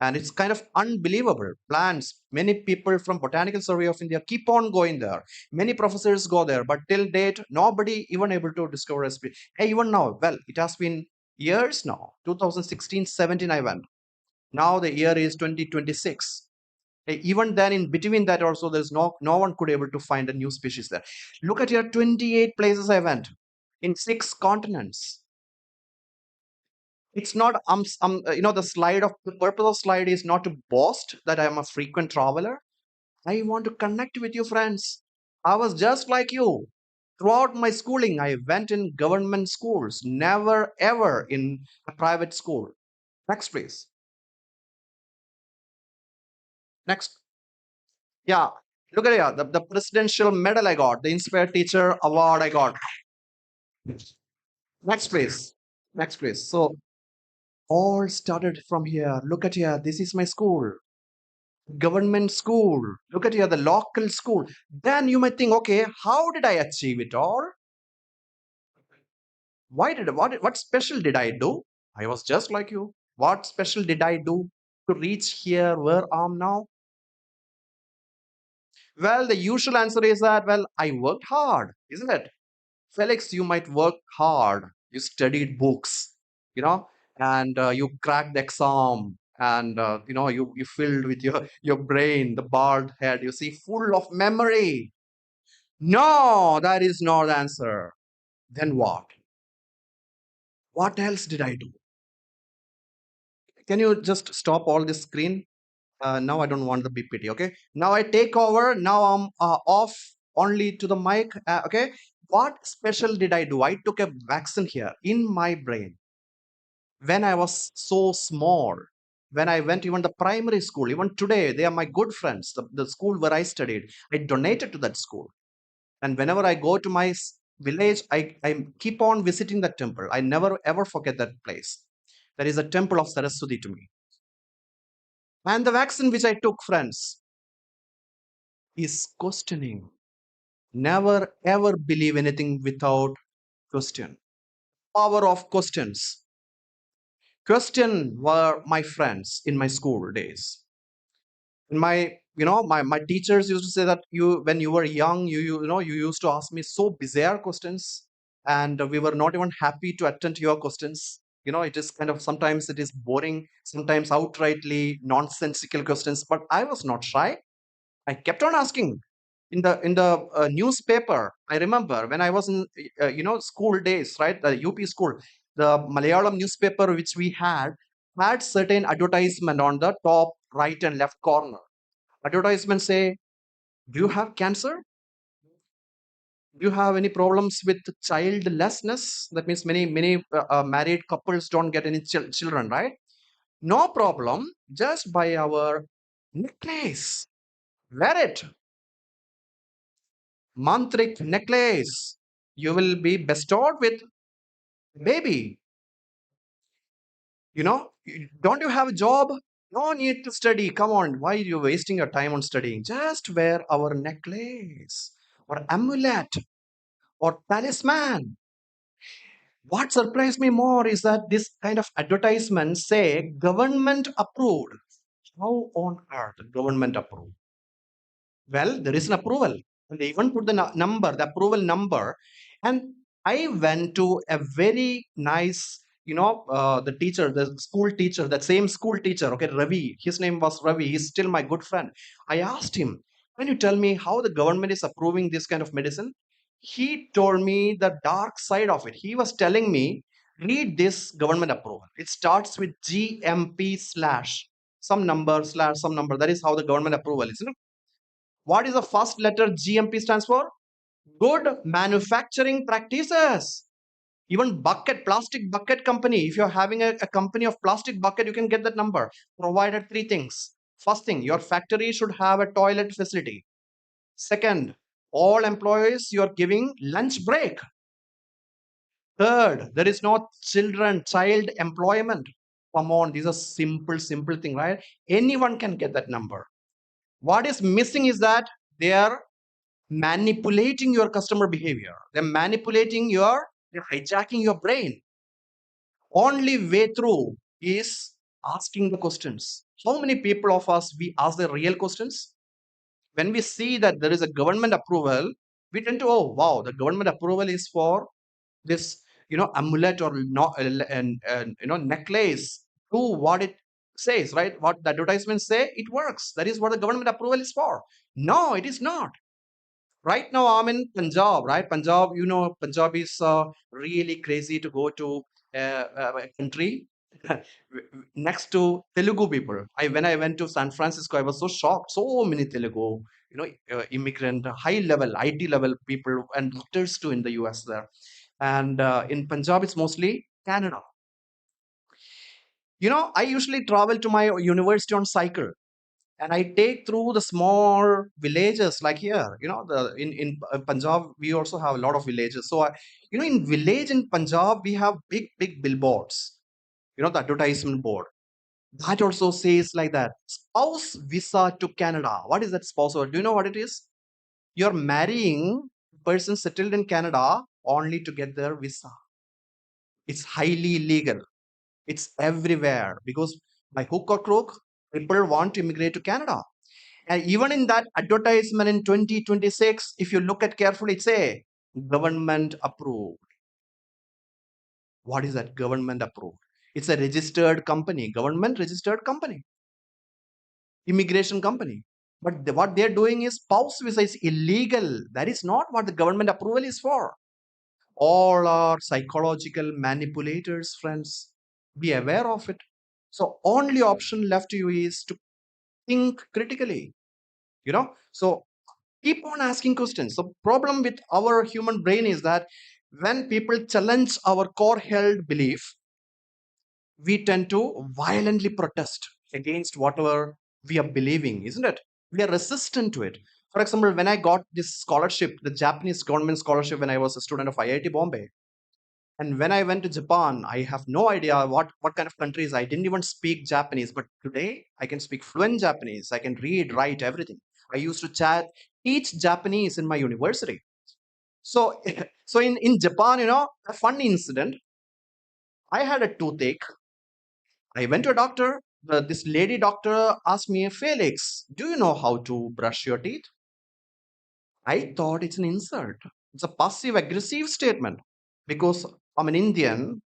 And it's kind of unbelievable. Plants, many people from Botanical Survey of India keep on going there. Many professors go there, but till date, nobody even able to discover a species. Hey, even now, well, it has been years now. 2016, 17, I went. Now the year is 2026. Even then, in between that also, there's no one could able to find a new species there. Look at here, 28 places I went in 6 continents. It's not the slide of the purpose of slide is not to boast that I am a frequent traveler. I want to connect with you, friends. I was just like you. Throughout my schooling, I went in government schools, never ever in a private school. Next, please. Next. Yeah, look at here. The presidential medal I got, the Inspired Teacher Award I got. Next, please. Next, please. So, all started from here. Look at here. This is my school. Government school. Look at here, the local school. Then you might think, okay, how did I achieve it all? What special did I do? I was just like you. What special did I do to reach here where I am now? Well, the usual answer is that, well, I worked hard, isn't it? Felix, you might work hard. You studied books, you know, and you cracked the exam, and you filled with your brain, the bald head, you see, full of memory. No, that is not the answer. Then what? What else did I do? Can you just stop all this screen? Now I don't want the BPT. Okay. Now I take over. Now I'm off only to the mic. Okay. What special did I do? I took a vaccine here in my brain when I was so small. When I went even the primary school, even today, they are my good friends. The school where I studied, I donated to that school. And whenever I go to my village, I keep on visiting that temple. I never ever forget that place. There is a temple of Saraswati to me. And the vaccine which I took, friends, is questioning. Never ever believe anything without question. Power of questions. Question were my friends in my school days. In my teachers used to say that when you were young, you used to ask me so bizarre questions, and we were not even happy to attend to your questions. It is kind of sometimes it is boring, sometimes outrightly nonsensical questions, but I was not shy. I kept on asking. In the newspaper, I remember when I was in school days, right? The UP school, the Malayalam newspaper which we had certain advertisement on the top right and left corner. Advertisement say, "Do you have cancer? Do you have any problems with childlessness?" That means many married couples don't get any children, right? No problem. Just buy our necklace. Wear it. Mantrik necklace. You will be bestowed with baby. Don't you have a job? No need to study. Come on. Why are you wasting your time on studying? Just wear our necklace or amulet or talisman. What surprised me more is that this kind of advertisements say government approved. How on earth government approved? Well, there is an approval. And they even put the number, the approval number. And I went to a very nice, the teacher, the school teacher, that same school teacher, okay, Ravi. His name was Ravi. He's still my good friend. I asked him, can you tell me how the government is approving this kind of medicine? He told me the dark side of it. He was telling me, read this government approval. It starts with GMP slash some number slash some number. That is how the government approval is. What is the first letter GMP stands for? Good manufacturing practices. Even plastic bucket company, if you're having a company of plastic bucket, you can get that number. Provided 3 things. First thing, your factory should have a toilet facility. Second, all employees you're giving lunch break. Third, there is no child employment. Come on, these are simple thing, right? Anyone can get that number. What is missing is that they are manipulating your customer behavior. They're hijacking your brain. Only way through is asking the questions. How many people of us we ask the real questions? When we see that there is a government approval, we tend to, oh wow, the government approval is for this amulet or necklace. Do what it says, right? What the advertisements say, it works. That is what the government approval is for. No, it is not. Right now, I'm in Punjab, right? Punjab, Punjab is really crazy to go to a country next to Telugu people. When I went to San Francisco, I was so shocked. So many Telugu, immigrant, high level, IT level people, and doctors too in the US there. And in Punjab, it's mostly Canada. I usually travel to my university on cycle, and I take through the small villages like here. The in Punjab we also have a lot of villages. So in village in Punjab we have big billboards. The advertisement board that also says like that: spouse visa to Canada. What is that spouse? Do you know what it is? You're marrying a person settled in Canada only to get their visa. It's highly legal. It's everywhere because by hook or crook, people want to immigrate to Canada. And even in that advertisement in 2026, if you look at carefully, it say government approved. What is that? Government approved. It's a registered company, government registered company, immigration company. But what they're doing is spouse visa is illegal. That is not what the government approval is for. All are psychological manipulators, friends. Be aware of it. So only option left to you is to think critically. So keep on asking questions. The problem with our human brain is that when people challenge our core held belief, we tend to violently protest against whatever we are believing, isn't it? We are resistant to it. For example, when I got this scholarship, the Japanese government scholarship, when I was a student of IIT Bombay, and when I went to Japan, I have no idea what kind of countries. I didn't even speak Japanese, but today I can speak fluent Japanese. I can read, write, everything. I used to teach Japanese in my university. So, so in Japan, a funny incident. I had a toothache. I went to a doctor. This lady doctor asked me, Felix, do you know how to brush your teeth? I thought it's an insult. It's a passive aggressive statement because I'm an Indian.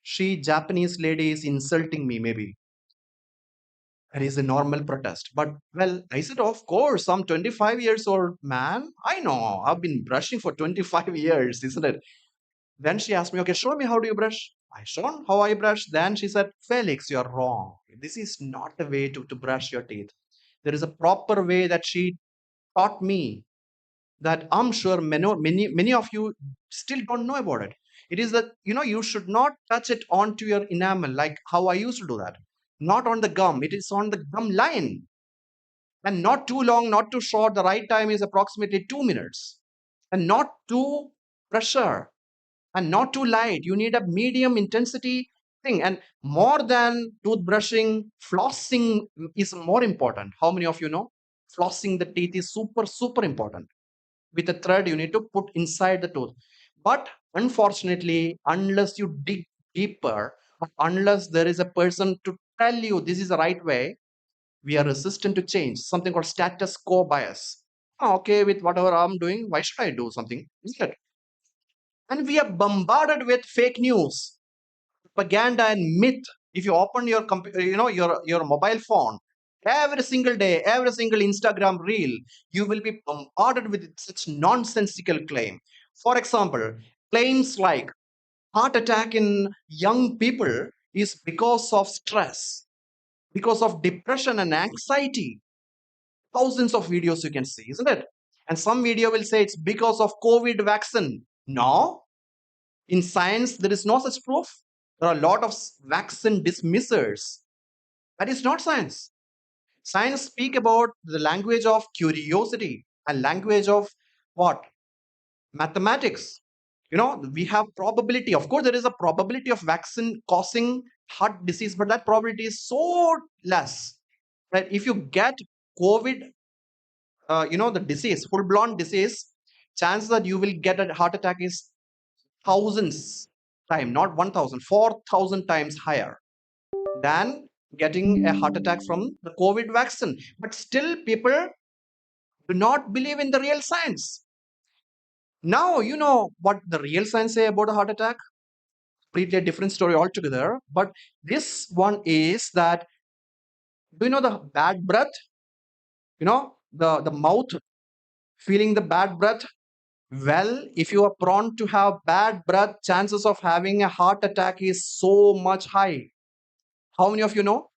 She, Japanese lady, is insulting me, maybe. That is a normal protest. But, well, I said, of course, I'm 25 years old, man. I know. I've been brushing for 25 years, isn't it? Then she asked me, okay, show me how do you brush. I showed how I brush. Then she said, Felix, you're wrong. This is not the way to brush your teeth. There is a proper way that she taught me that I'm sure many of you still don't know about it. It is that you should not touch it onto your enamel like how I used to do that. Not on the gum. It is on the gum line. And not too long, not too short. The right time is approximately 2 minutes. And not too pressure and not too light. You need a medium intensity thing. And more than toothbrushing, flossing is more important. How many of you know? Flossing the teeth is super important. With a thread, you need to put inside the tooth. But unfortunately, unless you dig deeper, unless there is a person to tell you this is the right way, we are resistant to change. Something called status quo bias. Okay, with whatever I'm doing, why should I do something? Isn't it? And we are bombarded with fake news, propaganda, and myth. If you open your computer, your mobile phone, every single day, every single Instagram reel, you will be bombarded with such nonsensical claim. For example, claims like heart attack in young people is because of stress, because of depression and anxiety. Thousands of videos you can see, isn't it? And some video will say it's because of COVID vaccine. No, in science, there is no such proof. There are a lot of vaccine dismissers. That is not science. Science speak about the language of curiosity and language of what? Mathematics. We have probability. Of course, there is a probability of vaccine causing heart disease, but that probability is so less. Right? If you get COVID, the disease, full-blown disease, chance that you will get a heart attack is thousands time, not 1,000, 4,000 times higher than getting a heart attack from the COVID vaccine. But still, people do not believe in the real science. Now, you know what the real science say about a heart attack? Completely a different story altogether. But this one is that Do you know the bad breath? The mouth feeling the bad breath. Well, if you are prone to have bad breath, chances of having a heart attack is so much high. How many of you know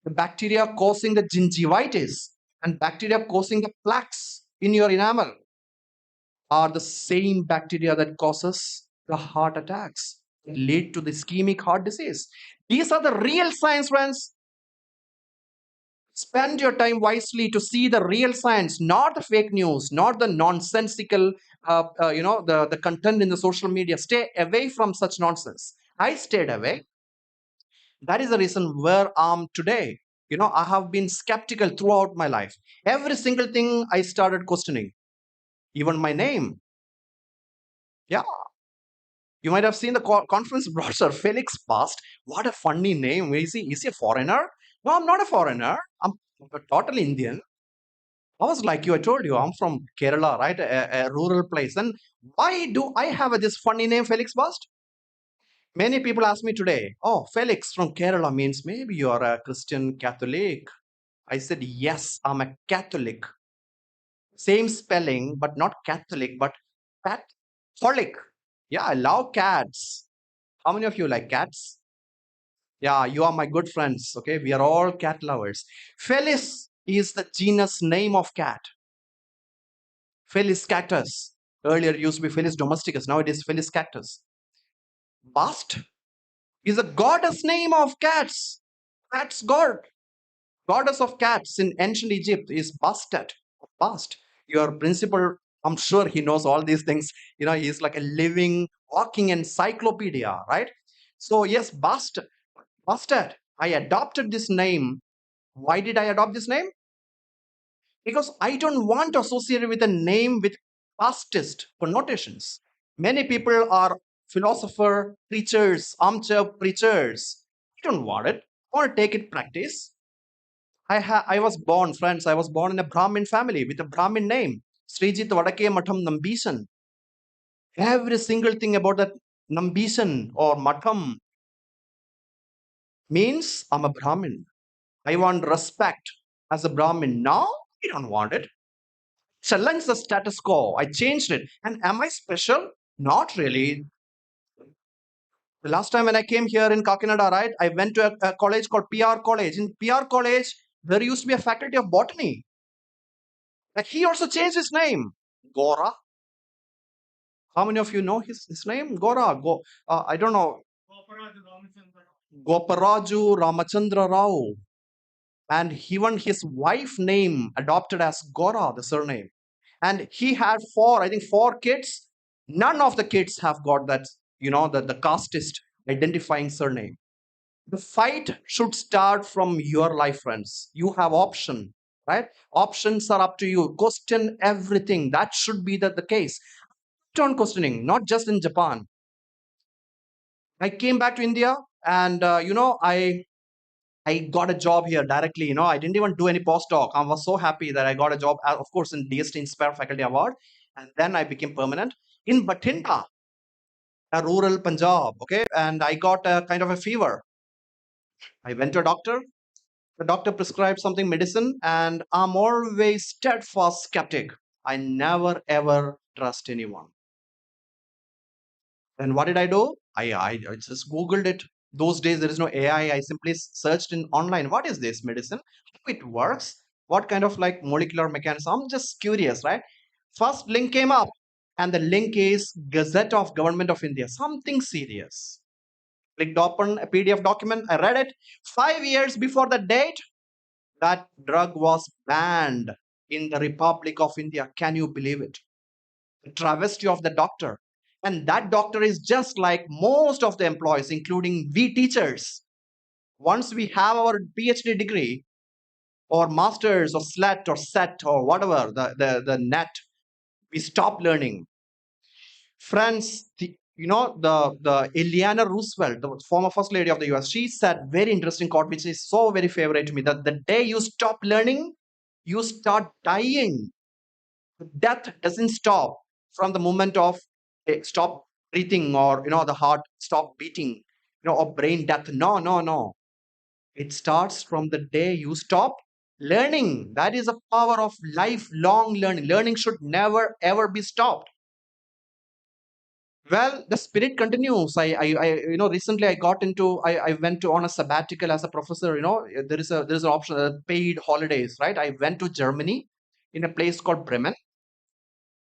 the bacteria causing the gingivitis and bacteria causing the plaques in your enamel are the same bacteria that causes the heart attacks, lead to the ischemic heart disease? These are the real science, friends. Spend your time wisely to see the real science, not the fake news, not the nonsensical, the content in the social media. Stay away from such nonsense. I stayed away. That is the reason where I'm today. I have been skeptical throughout my life. Every single thing I started questioning, even my name. Yeah, you might have seen the conference brochure. Felix Past. What a funny name. Is he a foreigner? No, I'm not a foreigner. I'm totally Indian. I was like you, I told you, I'm from Kerala, right? A rural place. And why do I have this funny name, Felix Bast? Many people ask me today, oh, Felix from Kerala means maybe you're a Christian Catholic. I said, yes, I'm a Catholic. Same spelling, but not Catholic, but Catholic. Yeah, I love cats. How many of you like cats? Yeah, you are my good friends. Okay, we are all cat lovers. Felis is the genus name of cat. Felis cactus. Earlier it used to be Felis domesticus. Now it is Felis cactus. Bast is a goddess name of cats. Cat's god. Goddess of cats in ancient Egypt is Bastet. Bast. Your principal, I'm sure he knows all these things. He's like a living, walking encyclopedia, right? So yes, Bastet. I adopted this name. Why did I adopt this name? Because I don't want to associate it with a name with pastist connotations. Many people are philosopher preachers, armchair preachers. I don't want it. I want to take it practice. I was born, friends, I was born in a Brahmin family with a Brahmin name, Srijit Vadake Matham Nambisan. Every single thing about that Nambisan or Matham means I'm a Brahmin. I want respect as a Brahmin. Now, I don't want it. Challenge the status quo. I changed it. And am I special? Not really. The last time when I came here in Kakinada, right, I went to a college called PR College. In PR College, there used to be a faculty of botany. Like he also changed his name. Gora. How many of you know his name? Gora. I don't know. Goparaju Ramachandra Rao. And even his wife name adopted as Gora, the surname. And he had four kids. None of the kids have got that, the casteist identifying surname. The fight should start from your life, friends. You have option, right? Options are up to you. Question everything. That should be the case. Turn questioning, not just in Japan. I came back to India and, I got a job here directly. I didn't even do any postdoc. I was so happy that I got a job, of course, in DST Inspire Faculty Award. And then I became permanent in Bathinda, a rural Punjab. Okay. And I got a kind of a fever. I went to a doctor. The doctor prescribed something medicine, and I'm always steadfast skeptic. I never ever trust anyone. Then what did I do? I just Googled it. Those days there is no AI. I simply searched in online. What is this medicine? How it works? What kind of like molecular mechanism? I'm just curious, right? First link came up, and the link is Gazette of Government of India. Something serious. Clicked open a PDF document. I read it. 5 years before the date, that drug was banned in the Republic of India. Can you believe it? The travesty of the doctor. And that doctor is just like most of the employees, including we teachers. Once we have our PhD degree or masters or SLET or SET or whatever, the net, we stop learning. Friends, the Eleanor Roosevelt, the former first lady of the US, she said very interesting quote, which is so very favorite to me, that the day you stop learning, you start dying. Death doesn't stop from the moment of stop breathing or the heart stop beating, or brain death. No. It starts from the day you stop learning. That is the power of lifelong learning. Learning should never ever be stopped. Well, the spirit continues. Recently I got into, I went to on a sabbatical as a professor. There is an option, paid holidays, right? I went to Germany in a place called Bremen,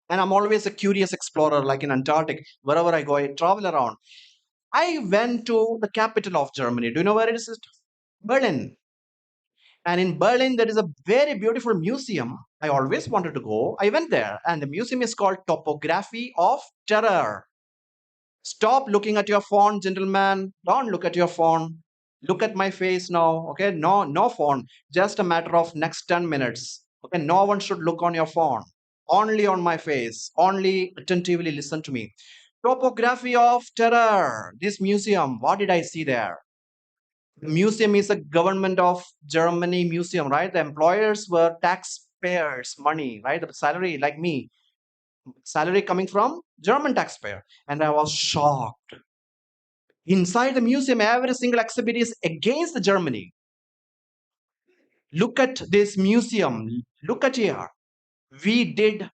and I'm always a curious explorer, like in Antarctic. Wherever I go, I travel around. I went to the capital of Germany. Do you know where it is? Berlin. And in Berlin, there is a very beautiful museum. I always wanted to go. I went there, and the museum is called Topography of Terror. Stop looking at your phone, gentlemen. Don't look at your phone. Look at my face now. Okay, no phone. Just a matter of next 10 minutes. Okay, no one should look on your phone. Only on my face. Only attentively listen to me. Topography of Terror. This museum. What did I see there? The museum is a government of Germany museum, right? The employers were taxpayers' money, right? The salary, like me, salary coming from German taxpayer. And I was shocked. Inside the museum, every single exhibit is against the Germany. Look at this museum. Look at here. We did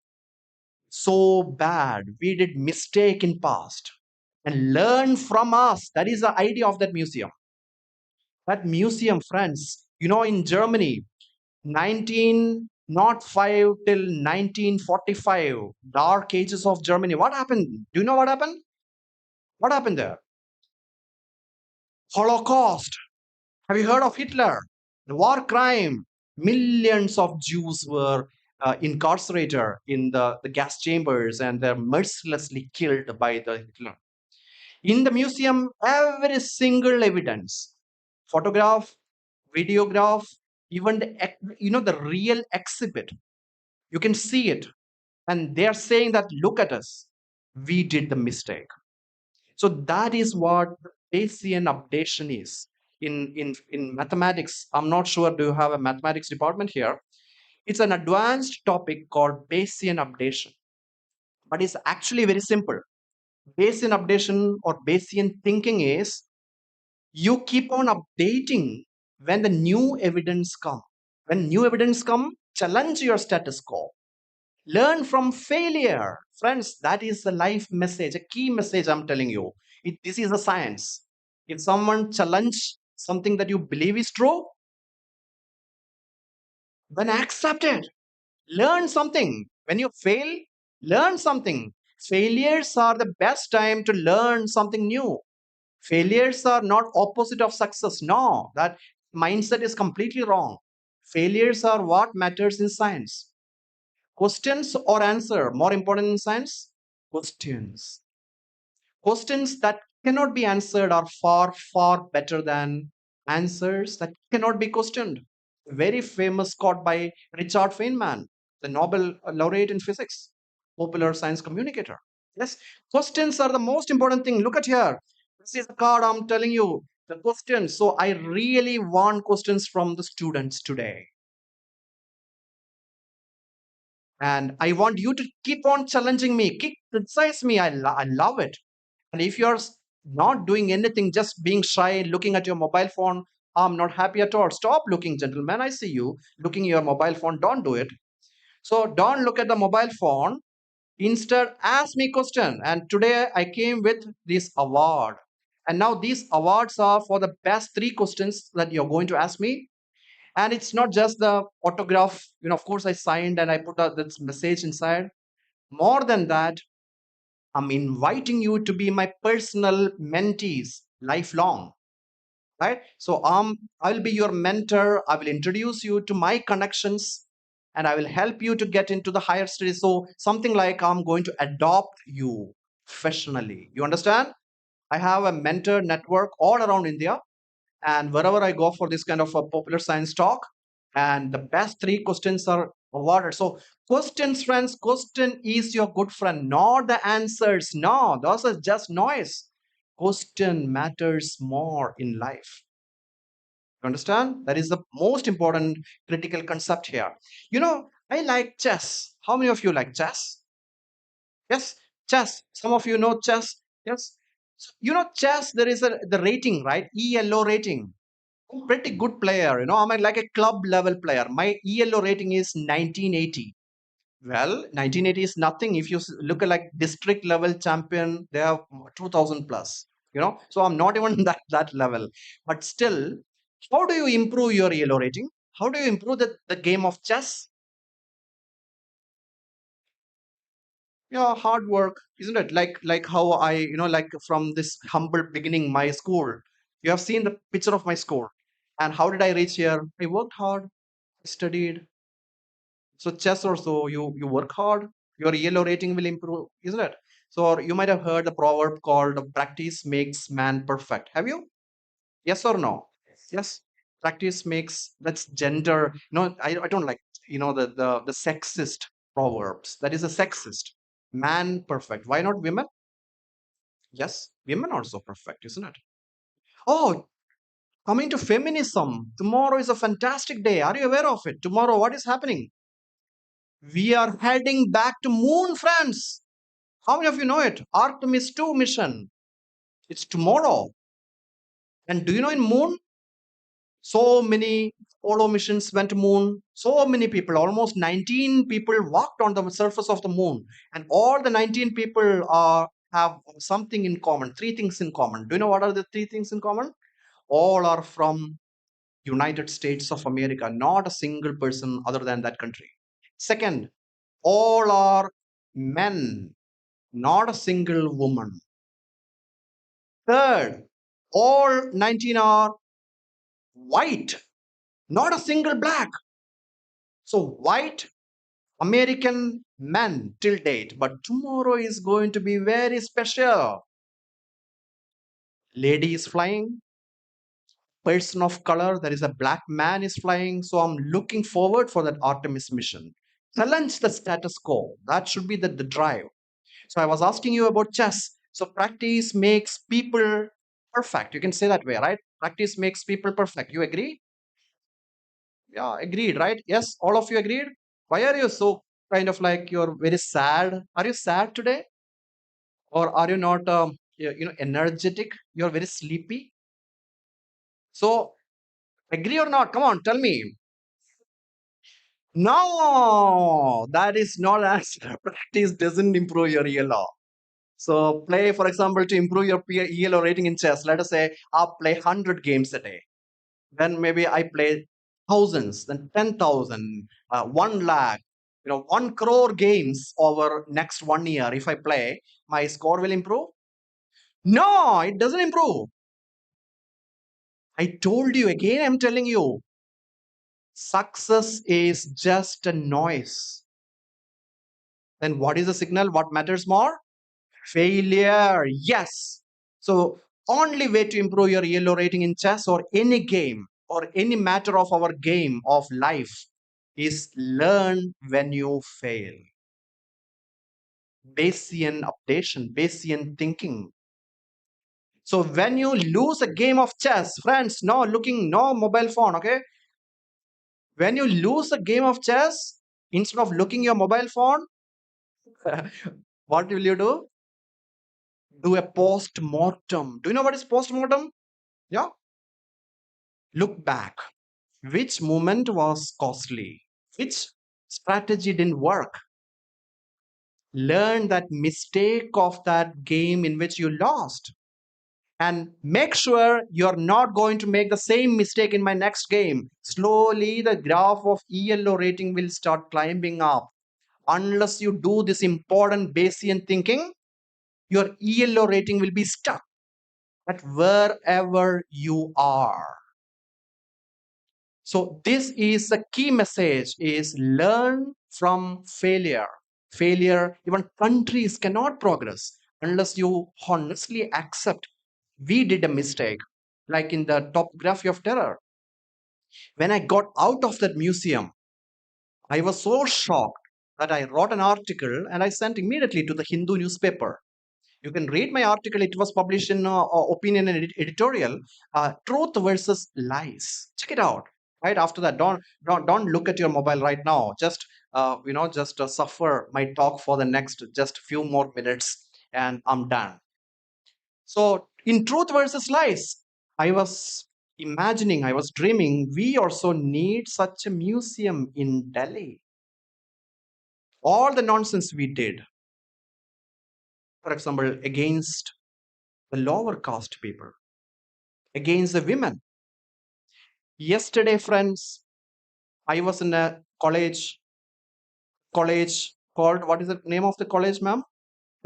so bad. We did mistake in past. And learn from us. That is the idea of that museum. That museum, friends, in Germany, 1905 till 1945, dark ages of Germany. What happened? Do you know what happened? What happened there? Holocaust. Have you heard of Hitler? The war crime. Millions of Jews were incarcerated in the gas chambers, and they're mercilessly killed by the Hitler. In the museum, every single evidence, photograph, videograph, even the real exhibit, you can see it. And they're saying that, look at us, we did the mistake. So that is what Bayesian updation is. In mathematics, I'm not sure, do you have a mathematics department here? It's an advanced topic called Bayesian updation, but it's actually very simple. Bayesian updation or Bayesian thinking is, you keep on updating when the new evidence come. When new evidence come, challenge your status quo. Learn from failure. Friends, that is the life message, a key message I'm telling you. This is a science. If someone challenge something that you believe is true, then accept it. Learn something. When you fail, learn something. Failures are the best time to learn something new. Failures are not opposite of success. No, that mindset is completely wrong. Failures are what matters in science. Questions or answer more important in science? Questions. Questions that cannot be answered are far, far better than answers that cannot be questioned. Very famous quote by Richard Feynman, the Nobel laureate in physics, popular science communicator. Yes, questions are the most important thing. Look at here. This is a card I'm telling you. The questions. So I really want questions from the students today. And I want you to keep on challenging me, keep criticize me. I love it. And if you're not doing anything, just being shy, looking at your mobile phone, I'm not happy at all. Stop looking, gentlemen. I see you looking at your mobile phone. Don't do it. So don't look at the mobile phone. Instead, ask me question. And today I came with this award. And now these awards are for the best 3 questions that you're going to ask me. And it's not just the autograph. Of course, I signed and I put this message inside. More than that, I'm inviting you to be my personal mentees lifelong, right? So I'll be your mentor. I will introduce you to my connections, and I will help you to get into the higher studies. So something like I'm going to adopt you professionally. You understand? I have a mentor network all around India, and wherever I go for this kind of a popular science talk, and the best 3 questions are awarded. So questions, friends, question is your good friend, not the answers. No, those are just noise. Question matters more in life. You understand? That is the most important critical concept here. I like chess. How many of you like chess? Yes, chess. Some of you know chess. Yes. So, chess, there is the rating, right? ELO rating. I'm pretty good player. I'm like a club level player. My ELO rating is 1980. Well, 1980 is nothing. If you look at like district level champion, they have 2000 plus. So I'm not even that level. But still, how do you improve your ELO rating? How do you improve the game of chess? Yeah, hard work, isn't it? Like how I, like from this humble beginning, my school. You have seen the picture of my school. And how did I reach here? I worked hard, studied. So chess also, you work hard, your ELO rating will improve, isn't it? So or you might have heard the proverb called practice makes man perfect. Have you? Yes or no? Yes. Practice makes, that's gender. No, I don't like, the sexist proverbs. That is a sexist. Man perfect. Why not women? Yes, women also perfect, isn't it? Oh, coming to feminism. Tomorrow is a fantastic day. Are you aware of it? Tomorrow, what is happening? We are heading back to moon, friends. How many of you know it? Artemis 2 mission. It's tomorrow. And do you know in moon? So many Apollo missions went to moon. So many people, almost 19 people walked on the surface of the moon. And all the 19 people have something in common, three things in common. Do you know what are the three things in common? All are from United States of America, not a single person other than that country. Second, all are men, not a single woman. Third, all 19 are white, not a single black. So, white American men till date, but tomorrow is going to be very special. Lady is flying, person of color, there is a black man is flying. So, I'm looking forward for that Artemis mission. Challenge the status quo. That should be the drive. So I was asking you about chess. So practice makes people perfect. You can say that way, right? Practice makes people perfect. You agree? Yeah, agreed, right? Yes, all of you agreed? Why are you so kind of like you're very sad? Are you sad today? Or are you not, energetic? You're very sleepy. So agree or not? Come on, tell me. No, that is not answer. Practice doesn't improve your ELO. So play, for example, to improve your ELO rating in chess. Let us say I play 100 games a day. Then maybe I play thousands, then 10,000, 1 lakh, 1 crore games over next 1 year. If I play, my score will improve. No, it doesn't improve. I told you again, I'm telling you, success is just a noise. Then what is the signal? What matters more? Failure. Yes. So only way to improve your ELO rating in chess or any game or any matter of our game of life is learn when you fail. Bayesian updation, Bayesian thinking. So when you lose a game of chess, friends, no mobile phone, okay? When you lose a game of chess, instead of looking your mobile phone, what will you do? Do a post-mortem. Do you know what is post-mortem? Yeah. Look back. Which moment was costly? Which strategy didn't work? Learn that mistake of that game in which you lost. And make sure you're not going to make the same mistake in my next game. Slowly, the graph of ELO rating will start climbing up. Unless you do this important Bayesian thinking, your ELO rating will be stuck at wherever you are. So this is the key message is learn from failure. Failure, even countries cannot progress unless you honestly accept we did a mistake. Like in the topography of terror. When I got out of that museum, I was so shocked that I wrote an article and I sent immediately to the Hindu newspaper. You can read my article. It was published in Opinion and Editorial, Truth versus Lies. Check it out. Right after that, don't look at your mobile right now. Just suffer my talk for the next just few more minutes, and I'm done. So in Truth versus Lies, I was imagining, I was dreaming, we also need such a museum in Delhi. All the nonsense we did, for example, against the lower caste people, against the women. Yesterday, friends, I was in a college called, what is the name of the college, ma'am?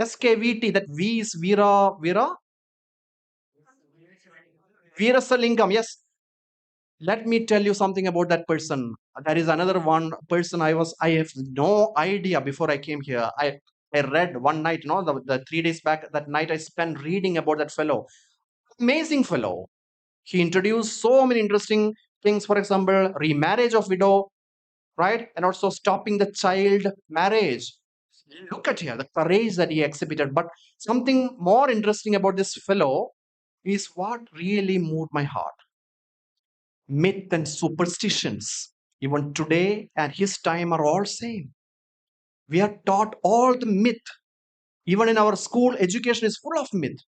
SKVT. That V is Veerasalingam. Yes. Let me tell you something about that person. There is another one person I have no idea before I came here. I read one night, the 3 days back, that night I spent reading about that fellow. Amazing fellow. He introduced so many interesting things. For example, remarriage of widow, right? And also stopping the child marriage. Look at here, the courage that he exhibited. But something more interesting about this fellow is what really moved my heart. Myth and superstitions, even today and his time, are all same. We are taught all the myth. Even in our school, education is full of myth.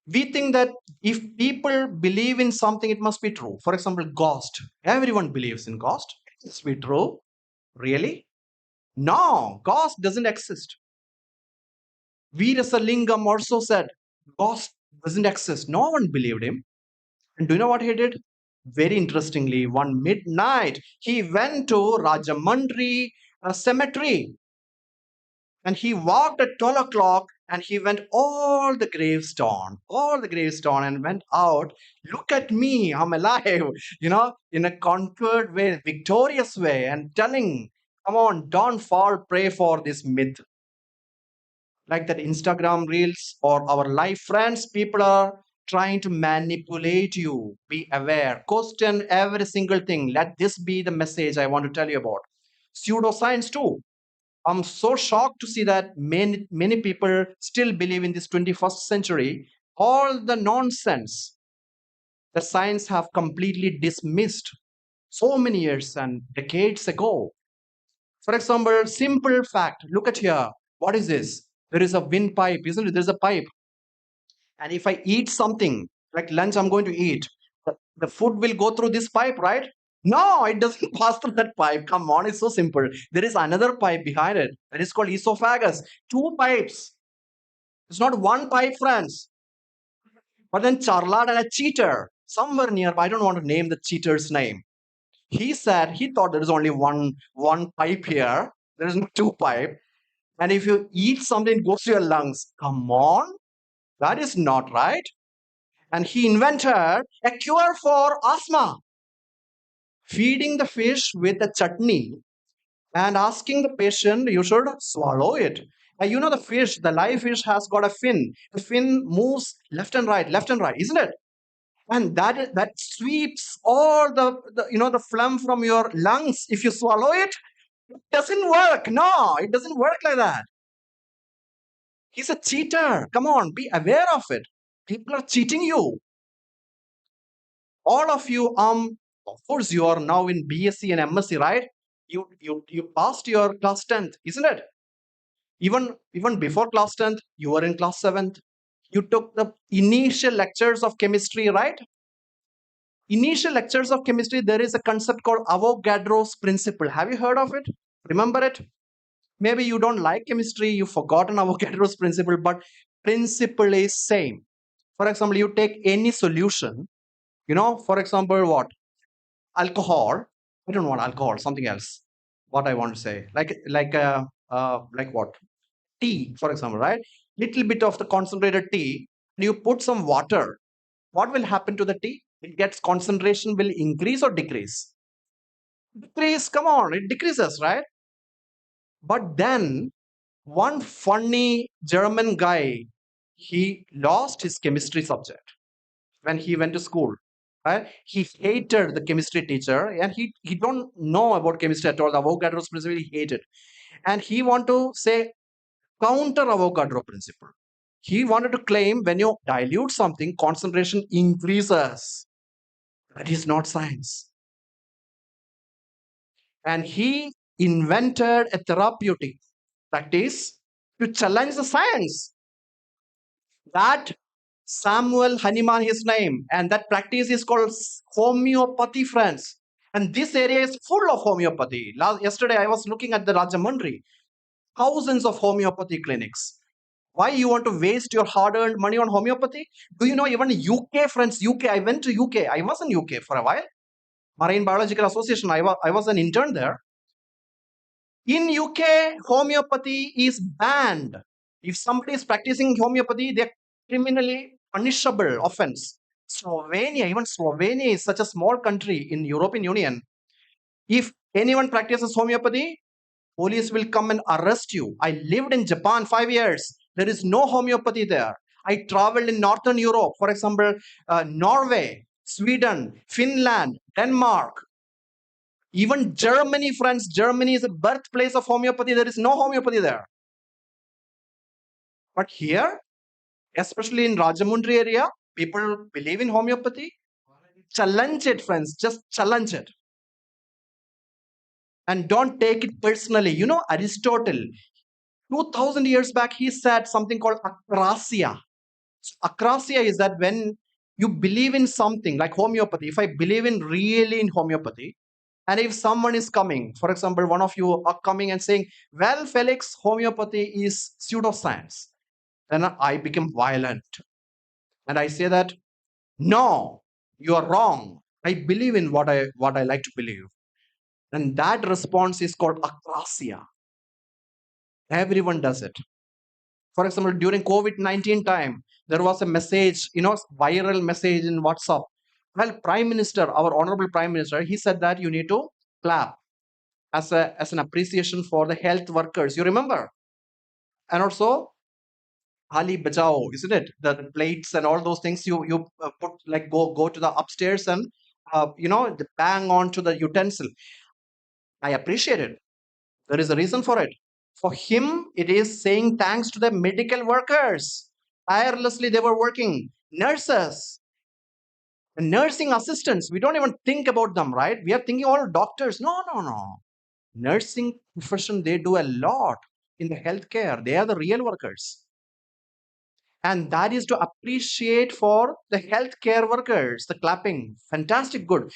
We think that if people believe in something, it must be true. For example, ghost. Everyone believes in ghost. It must be true. Really? No, ghost doesn't exist. Veerasalingam also said ghost doesn't exist. No one believed him. And do you know what he did? Very interestingly, one midnight, he went to Rajamandri cemetery, and he walked at 12 o'clock, and he went all the gravestone, and went out. Look at me, I'm alive, in a conquered way, victorious way, and telling, come on, don't fall prey for this myth. Like that Instagram reels or our live friends, people are trying to manipulate you. Be aware. Question every single thing. Let this be the message I want to tell you about. Pseudoscience too. I'm so shocked to see that many people still believe in this 21st century. All the nonsense that science have completely dismissed so many years and decades ago. For example, simple fact. Look at here. What is this? There is a windpipe, isn't it? There's a pipe. And if I eat something like lunch, I'm going to eat, the food will go through this pipe, right? No, it doesn't pass through that pipe. Come on, it's so simple. There is another pipe behind it that is called esophagus. Two pipes. It's not one pipe, friends. But then Charlad and a cheater, somewhere nearby, I don't want to name the cheater's name. He said he thought there is only one pipe here. There is no two pipe. And if you eat something, it goes to your lungs. Come on, that is not right. And he invented a cure for asthma. Feeding the fish with a chutney and asking the patient, you should swallow it. And the fish, the live fish has got a fin. The fin moves left and right, isn't it? And that sweeps all the phlegm from your lungs. If you swallow it, it doesn't work. No, it doesn't work like that. He's a cheater. Come on, be aware of it. People are cheating you. All of you, of course, you are now in BSc and MSc, right? You passed your class 10th, isn't it? Even before class 10th, you were in class 7th. You took the initial lectures of chemistry, right? Initial lectures of chemistry, there is a concept called Avogadro's principle. Have you heard of it? Remember it? Maybe you don't like chemistry, you've forgotten Avogadro's principle, but principle is same. For example, you take any solution, for example, what? Alcohol. I don't want alcohol, something else. What I want to say, like what? Tea, for example, right? Little bit of the concentrated tea, and you put some water. What will happen to the tea? It gets concentration will increase or decrease? Decrease, come on, it decreases, right? But then one funny German guy, he lost his chemistry subject when he went to school. Right? He hated the chemistry teacher, and he don't know about chemistry at all. The Avogadro's principle he hated, and he want to say counter Avogadro principle. He wanted to claim when you dilute something, concentration increases. That is not science. And he invented a therapeutic, that is to challenge the science. That Samuel Hahnemann, his name, and that practice is called homeopathy, friends. And this area is full of homeopathy. Yesterday, I was looking at the Rajamundry, thousands of homeopathy clinics. Why you want to waste your hard-earned money on homeopathy? Do you know even UK, friends? UK. I went to UK. I was in UK for a while. Marine Biological Association. I was an intern there. In UK, homeopathy is banned. If somebody is practicing homeopathy, they're criminally punishable offense. Slovenia, even Slovenia is such a small country in European Union. If anyone practices homeopathy, police will come and arrest you. I lived in Japan 5 years. There is no homeopathy there. I traveled in Northern Europe, for example, Norway, Sweden, Finland, Denmark, even Germany, friends. Germany is a birthplace of homeopathy. There is no homeopathy there. But here, especially in Rajamundry area, people believe in homeopathy. Challenge it, friends. Just challenge it. And don't take it personally. You know, Aristotle, 2000 years back, he said something called akrasia. Akrasia is that when you believe in something like homeopathy, if I believe in really in homeopathy, and if someone is coming, for example, one of you are coming and saying, well, Felix, homeopathy is pseudoscience, then I become violent. And I say that, no, you are wrong. I believe in what I like to believe. And that response is called akrasia. Everyone does it. For example, during COVID-19 time, there was a message, viral message in WhatsApp. Well, Prime Minister, our honorable Prime Minister, he said that you need to clap as an appreciation for the health workers. You remember? And also, Ali Bajao, isn't it? The plates and all those things you put, like go to the upstairs and bang onto the utensil. I appreciate it. There is a reason for it. For him, it is saying thanks to the medical workers. Tirelessly, they were working. Nurses, and nursing assistants. We don't even think about them, right? We are thinking all doctors. No, no, no. Nursing profession, they do a lot in the healthcare. They are the real workers. And that is to appreciate for the healthcare workers, the clapping. Fantastic, good.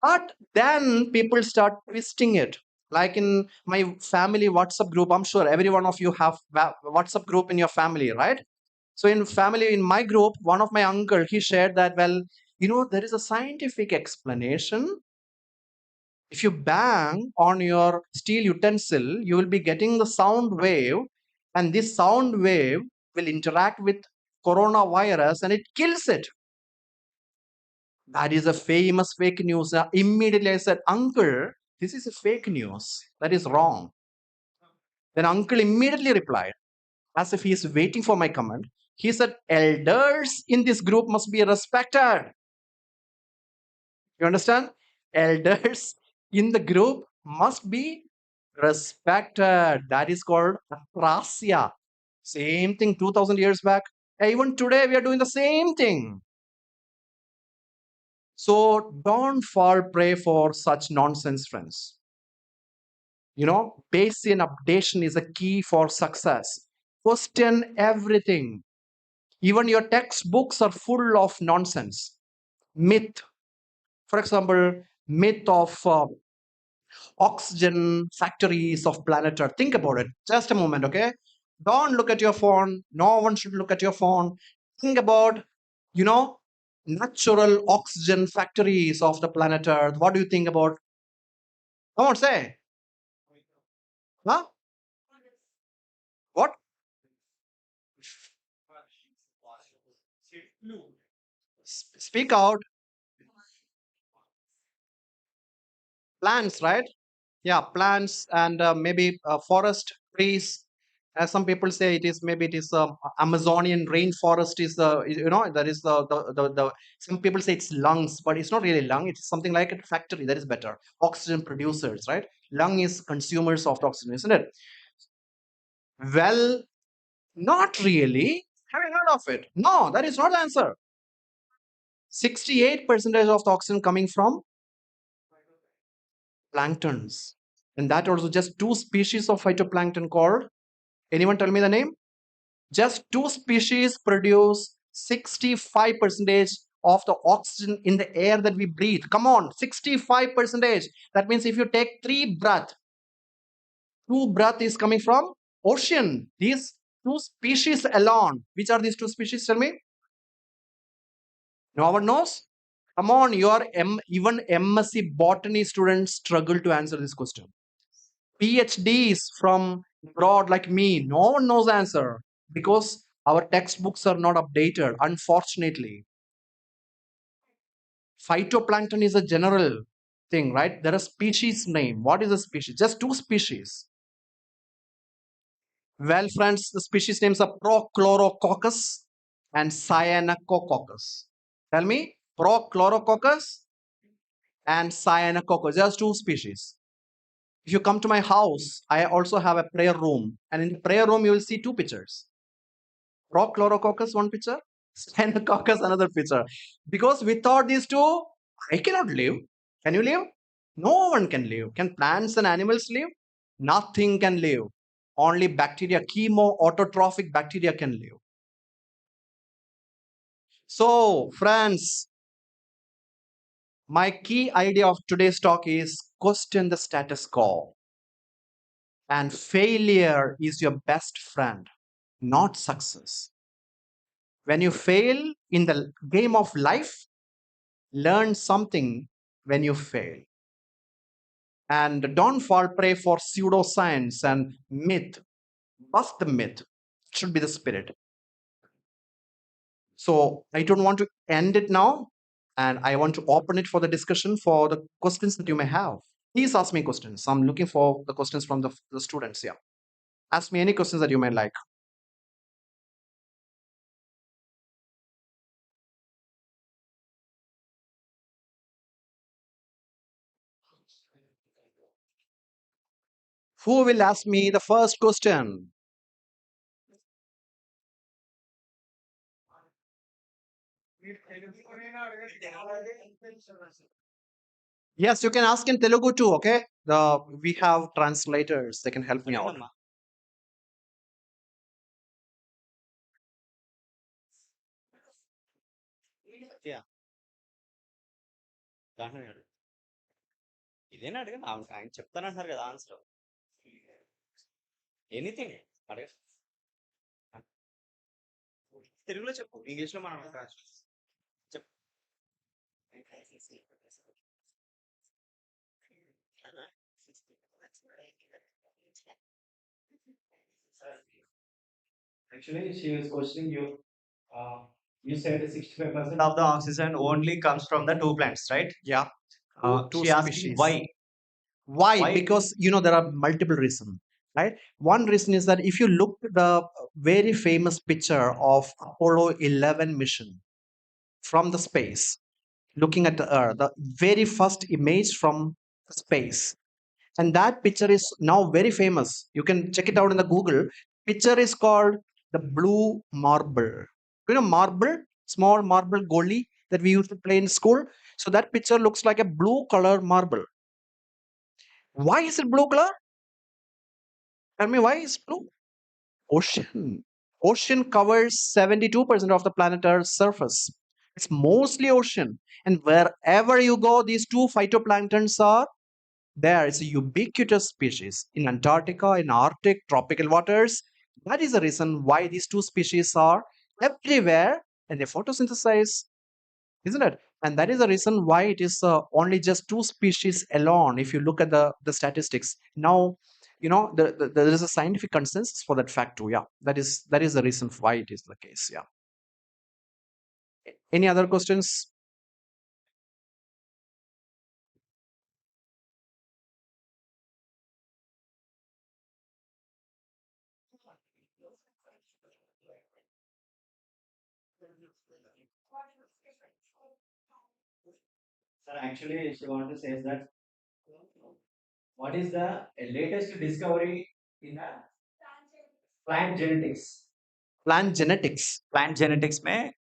But then people start twisting it. Like in my family WhatsApp group, I'm sure every one of you have WhatsApp group in your family, right? So in my group, one of my uncle, he shared that, well, there is a scientific explanation. If you bang on your steel utensil, you will be getting the sound wave, and this sound wave will interact with coronavirus and it kills it. That is a famous fake news. Immediately I said, uncle, this is a fake news. That is wrong. Then uncle immediately replied, as if he is waiting for my comment. He said, elders in this group must be respected. You understand? Elders in the group must be respected. That is called aprasia. Same thing 2000 years back. Even today we are doing the same thing. So don't fall prey for such nonsense, friends. Bayesian updation is a key for success. Question everything. Even your textbooks are full of nonsense. Myth. For example, myth of oxygen factories of planet Earth. Think about it. Just a moment, okay? Don't look at your phone. No one should look at your phone. Think about, natural oxygen factories of the planet Earth. What do you think about? Come on, say. Huh? What? Speak out. Plants, right? Yeah, plants and maybe forest trees. As some people say, maybe it is Amazonian rainforest is that is the some people say it's lungs, but it's not really lung. It's something like a factory. That is better. Oxygen producers, right? Lung is consumers of oxygen, isn't it? Well, not really. Have you heard of it? No, that is not the answer. 68% of the oxygen coming from planktons. And that also just two species of phytoplankton called, anyone tell me the name? Just two species produce 65% of the oxygen in the air that we breathe. Come on, 65%. That means if you take 3 breath, 2 breath is coming from ocean. These 2 species alone. Which are these 2 species? Tell me. No one knows? Come on, even MSc botany students struggle to answer this question. PhDs from abroad like me, no one knows the answer because our textbooks are not updated, unfortunately. Phytoplankton is a general thing, right? There are species name. What is a species? Just 2 species. Well, friends, the species names are Prochlorococcus and Cyanococcus. Tell me, Prochlorococcus and Cyanococcus. Just 2 species. If you come to my house, I also have a prayer room, and in the prayer room, you will see 2 pictures. Prochlorococcus, one picture, Staphylococcus, another picture. Because without these two, I cannot live. Can you live? No one can live. Can plants and animals live? Nothing can live. Only bacteria, chemo-autotrophic bacteria can live. So, friends, my key idea of today's talk is question the status quo. And failure is your best friend, not success. When you fail in the game of life, learn something when you fail. And don't fall prey for pseudoscience and myth. Bust the myth. Should be the spirit. So I don't want to end it now, and I want to open it for the discussion for the questions that you may have. Please ask me questions. I'm looking for the questions from the students here. Ask me any questions that you may like. Who will ask me the first question? Yes, you can ask in Telugu too, okay? We have translators, they can help me out. ఇదేనా అడగండి ఆయన చెప్తానంటున్నారు కదా answer anything అడగ తెలుగులో చెప్పు English లో మనం చెప్పు Actually, she was questioning you. You said 65% of the oxygen only comes from the 2 plants, right? Yeah. Two She asked species. why. Why? Why? Because there are multiple reasons, right? One reason is that if you look at the very famous picture of Apollo 11 mission from the space, looking at the Earth, the very first image from space, and that picture is now very famous. You can check it out in the Google. Picture is called the blue marble. Marble, small marble goli that we used to play in school. So that picture looks like a blue color marble. Why is it blue color? Tell me why is blue? Ocean. Ocean covers 72% of the planet Earth's surface. It's mostly ocean. And wherever you go, these 2 phytoplanktons are there. It's a ubiquitous species in Antarctica, in Arctic, tropical waters. That is the reason why these 2 species are everywhere and they photosynthesize, isn't it? And that is the reason why it is only just 2 species alone. If you look at the statistics now, there is a scientific consensus for that fact too. Yeah, that is the reason why it is the case. Yeah. Any other questions? Sir, actually, she wanted to say that what is the latest discovery in the plant genetics? Plant genetics. Plant genetics में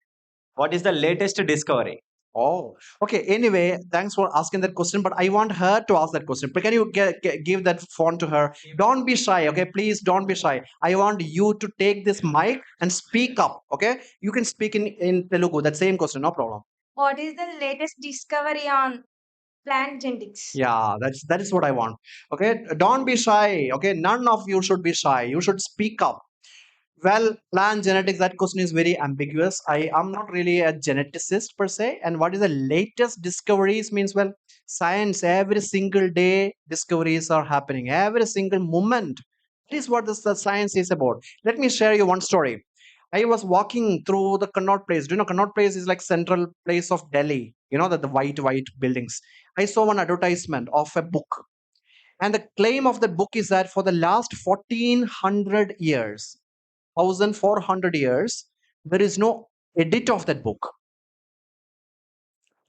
what is the latest discovery? Oh, okay. Anyway, thanks for asking that question, but I want her to ask that question. But can you give that phone to her? Don't be shy, okay? Please don't be shy. I want you to take this mic and speak up, okay? You can speak in Telugu, that same question, no problem. What is the latest discovery on plant genetics? Yeah, that is what I want. Okay, don't be shy. Okay, none of you should be shy. You should speak up. Well, plant genetics, that question is very ambiguous. I am not really a geneticist per se. And what is the latest discoveries means? Well, science, every single day, discoveries are happening. Every single moment. That is what the science is about. Let me share you one story. I was walking through the Connaught Place. Do you know Connaught Place is like central place of Delhi? You know that the white buildings. I saw one advertisement of a book. And the claim of the book is that for the last 1400 years, 1400 years, there is no edit of that book.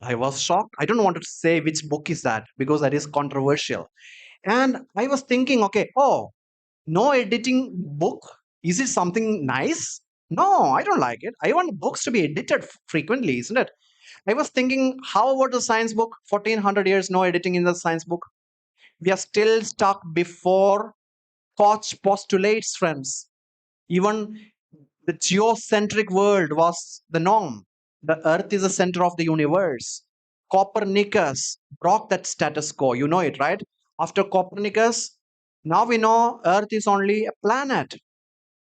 I was shocked. I don't want to say which book is that because that is controversial. And I was thinking, okay, oh, no editing book. Is it something nice? No, I don't like it. I want books to be edited frequently, isn't it? I was thinking, how about the science book? 1400 years, no editing in the science book. We are still stuck before Koch postulates, friends. Even the geocentric world was the norm. The earth is the center of the universe. Copernicus broke that status quo. You know it, right? After Copernicus, now we know earth is only a planet.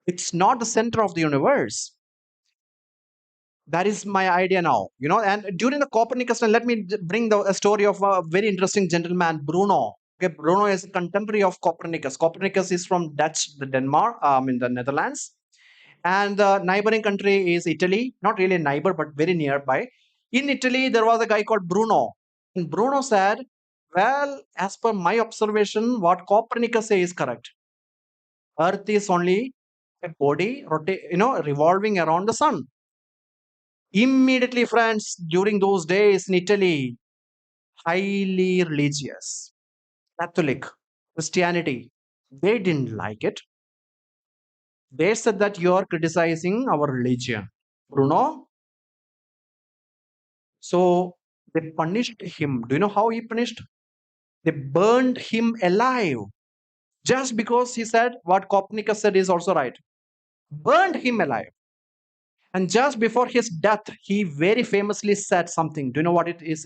It's not the center of the universe. That is my idea now, and during the Copernicus, and let me bring a story of a very interesting gentleman, Bruno. Okay, Bruno is a contemporary of Copernicus. Copernicus is from the Denmark, in the Netherlands, and the neighboring country is Italy. Not really a neighbor, but very nearby. In Italy, there was a guy called Bruno, and Bruno said, well, as per my observation, what Copernicus says is correct. Earth is only a body revolving around the sun. Immediately, friends, during those days in Italy, highly religious, Catholic, Christianity, they didn't like it. They said that you are criticizing our religion, Bruno. So they punished him. Do you know how he punished? They burned him alive just because he said what Copernicus said is also right. Burned him alive. And just before his death, he very famously said something. Do you know what it is?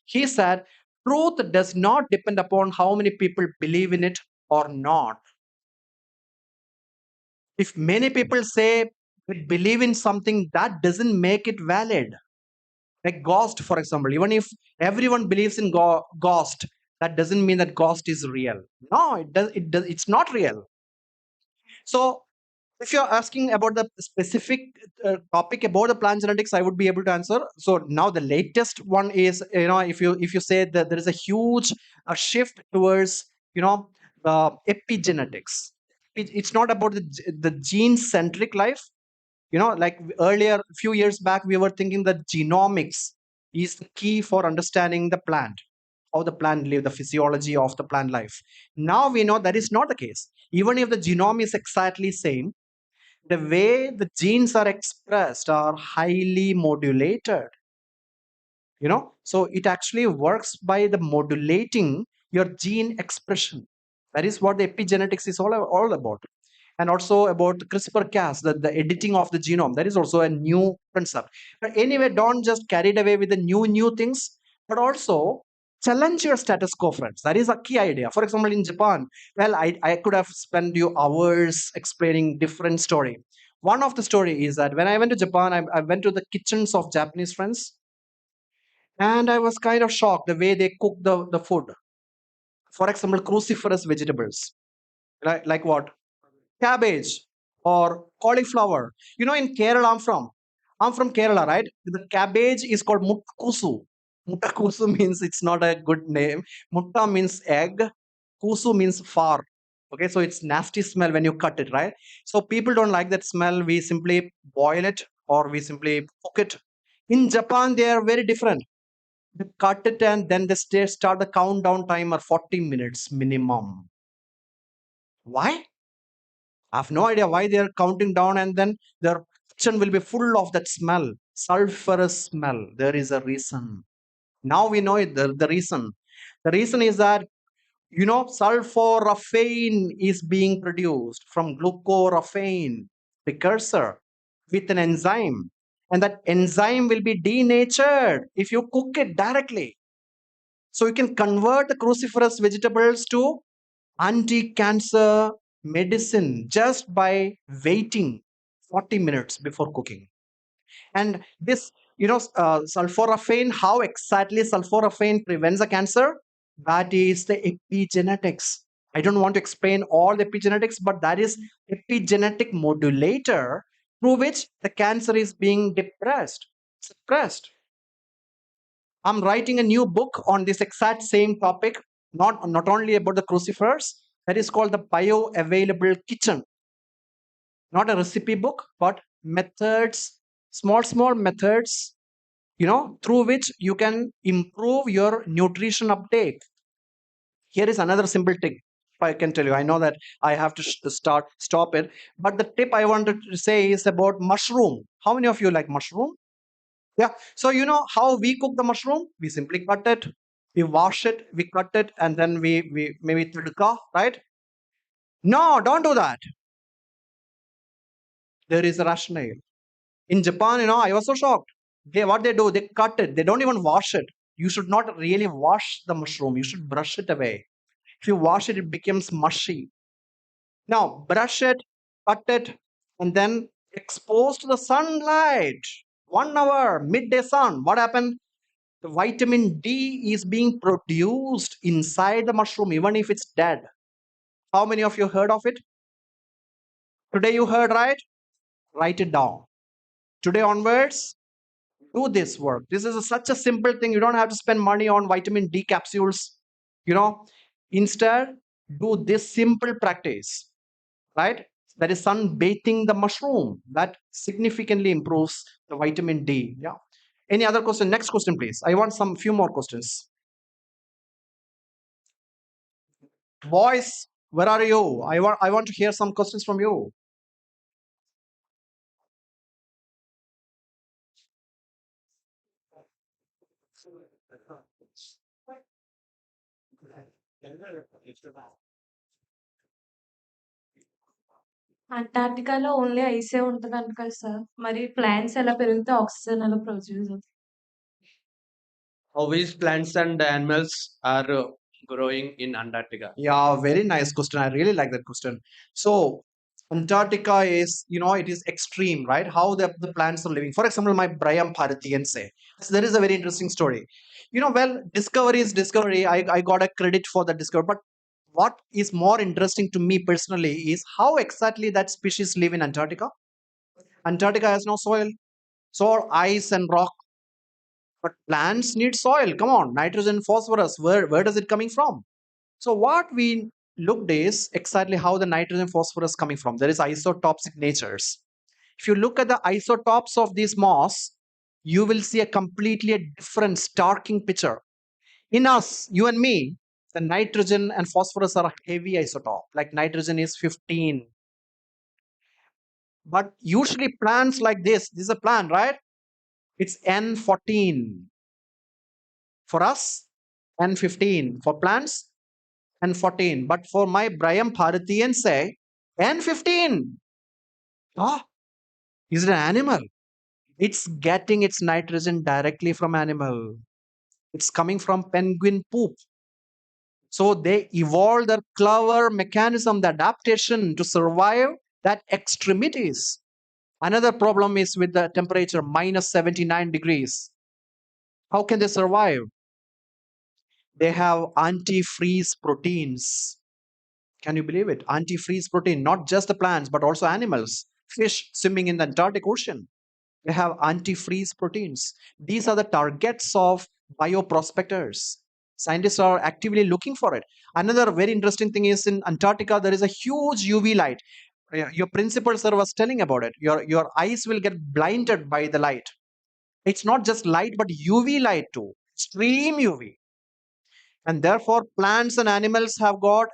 He said, truth does not depend upon how many people believe in it or not. If many people say they believe in something, that doesn't make it valid. Like ghost, for example, even if everyone believes in ghost, that doesn't mean that ghost is real. No, it's not real. So if you're asking about the specific topic about the plant genetics, I would be able to answer. So now the latest one is, if you say that there is a huge shift towards, the epigenetics. It's not about the gene centric life. Like earlier, a few years back, we were thinking that genomics is the key for understanding the plant, how the plant live, the physiology of the plant life. Now we know that is not the case. Even if the genome is exactly same, the way the genes are expressed are highly modulated. So it actually works by the modulating your gene expression. That is what the epigenetics is all about. And also about CRISPR-Cas, the editing of the genome. That is also a new concept. But anyway, don't just carried away with the new things, but also challenge your status quo, friends. That is a key idea. For example, in Japan, well, I could have spent you hours explaining different story. One of the story is that when I went to Japan, I went to the kitchens of Japanese friends, and I was kind of shocked the way they cook the food. For example, cruciferous vegetables, like what? Cabbage or cauliflower. In Kerala, I'm from Kerala, right? The cabbage is called muttakusu. Muttakusu means it's not a good name. Mutta means egg. Kusu means far. Okay, so it's nasty smell when you cut it, right? So people don't like that smell. We simply boil it or we simply cook it. In Japan, they are very different. They cut it and then they start the countdown timer 40 minutes minimum. Why? I have no idea why they are counting down and then they're kitchen will be full of that smell, sulfurous smell. There is a reason. Now we know it, the reason. The reason is that, sulforaphane is being produced from glucoraphane precursor with an enzyme. And that enzyme will be denatured if you cook it directly. So you can convert the cruciferous vegetables to anti-cancer medicine just by waiting 40 minutes before cooking. And this, sulforaphane, how exactly sulforaphane prevents the cancer? That is the epigenetics. I don't want to explain all the epigenetics, but that is epigenetic modulator through which the cancer is being suppressed. I'm writing a new book on this exact same topic, not only about the crucifers, that is called the bioavailable kitchen. Not a recipe book, but methods, small methods, through which you can improve your nutrition uptake. Here is another simple tip I can tell you. I know that I have to stop it, but the tip I wanted to say is about mushroom. How many of you like mushroom? Yeah. So you know how we cook the mushroom? We simply cut it, we wash it, we cut it, and then we maybe tadka, right? No, don't do that. There is a rationale. In Japan, I was so shocked. What they do, they cut it. They don't even wash it. You should not really wash the mushroom. You should brush it away. If you wash it, it becomes mushy. Now, brush it, cut it, and then expose to the sunlight. 1 hour, midday sun. What happened? The vitamin D is being produced inside the mushroom, even if it's dead. How many of you heard of it? Today you heard, right? Write it down. Today onwards, do this work. This is such a simple thing. You don't have to spend money on vitamin D capsules. Instead, do this simple practice, right? That is sunbathing the mushroom. That significantly improves the vitamin D. Yeah. Any other question? Next question, please. I want some few more questions. Boys, where are you? I want to hear some questions from you. అంటార్టికాలో only ఐసే ఉంటదంట కదా sir. మరి plants ఎలా పెరిగితే oxygen ఎలా produce అవుతుంది? Which plants and animals are growing in Antarctica? Yeah, very nice question. I really like that question. So, Antarctica is, it is extreme, right? How the plants are living. For example, my Brian Bharathian say. So there is a very interesting story. Well, discovery is discovery. I got a credit for the discovery. But what is more interesting to me personally is how exactly that species live in Antarctica. Antarctica has no soil. So ice and rock. But plants need soil. Come on, nitrogen, phosphorus. Where does it coming from? So what we looked is exactly how the nitrogen phosphorus coming from. There is isotope signatures. If you look at the isotopes of these moss, you will see a completely different starking picture. In us, you and me, the nitrogen and phosphorus are a heavy isotope. Like nitrogen is 15. But usually plants like this is a plant, right? It's N14. For us, N15. For plants, N14. But for my Brian Bharathian say, N15. Ah, is it an animal? It's getting its nitrogen directly from animal. It's coming from penguin poop. So they evolved their clever mechanism, the adaptation to survive that extremities. Another problem is with the temperature minus 79 degrees. How can they survive? They have antifreeze proteins. Can you believe it? Antifreeze protein, not just the plants, but also animals. Fish swimming in the Antarctic Ocean. They have antifreeze proteins. These are the targets of bioprospectors. Scientists are actively looking for it. Another very interesting thing is in Antarctica, there is a huge UV light. Your principal sir was telling about it. Your eyes will get blinded by the light. It's not just light, but UV light too. Extreme UV. And therefore, plants and animals have got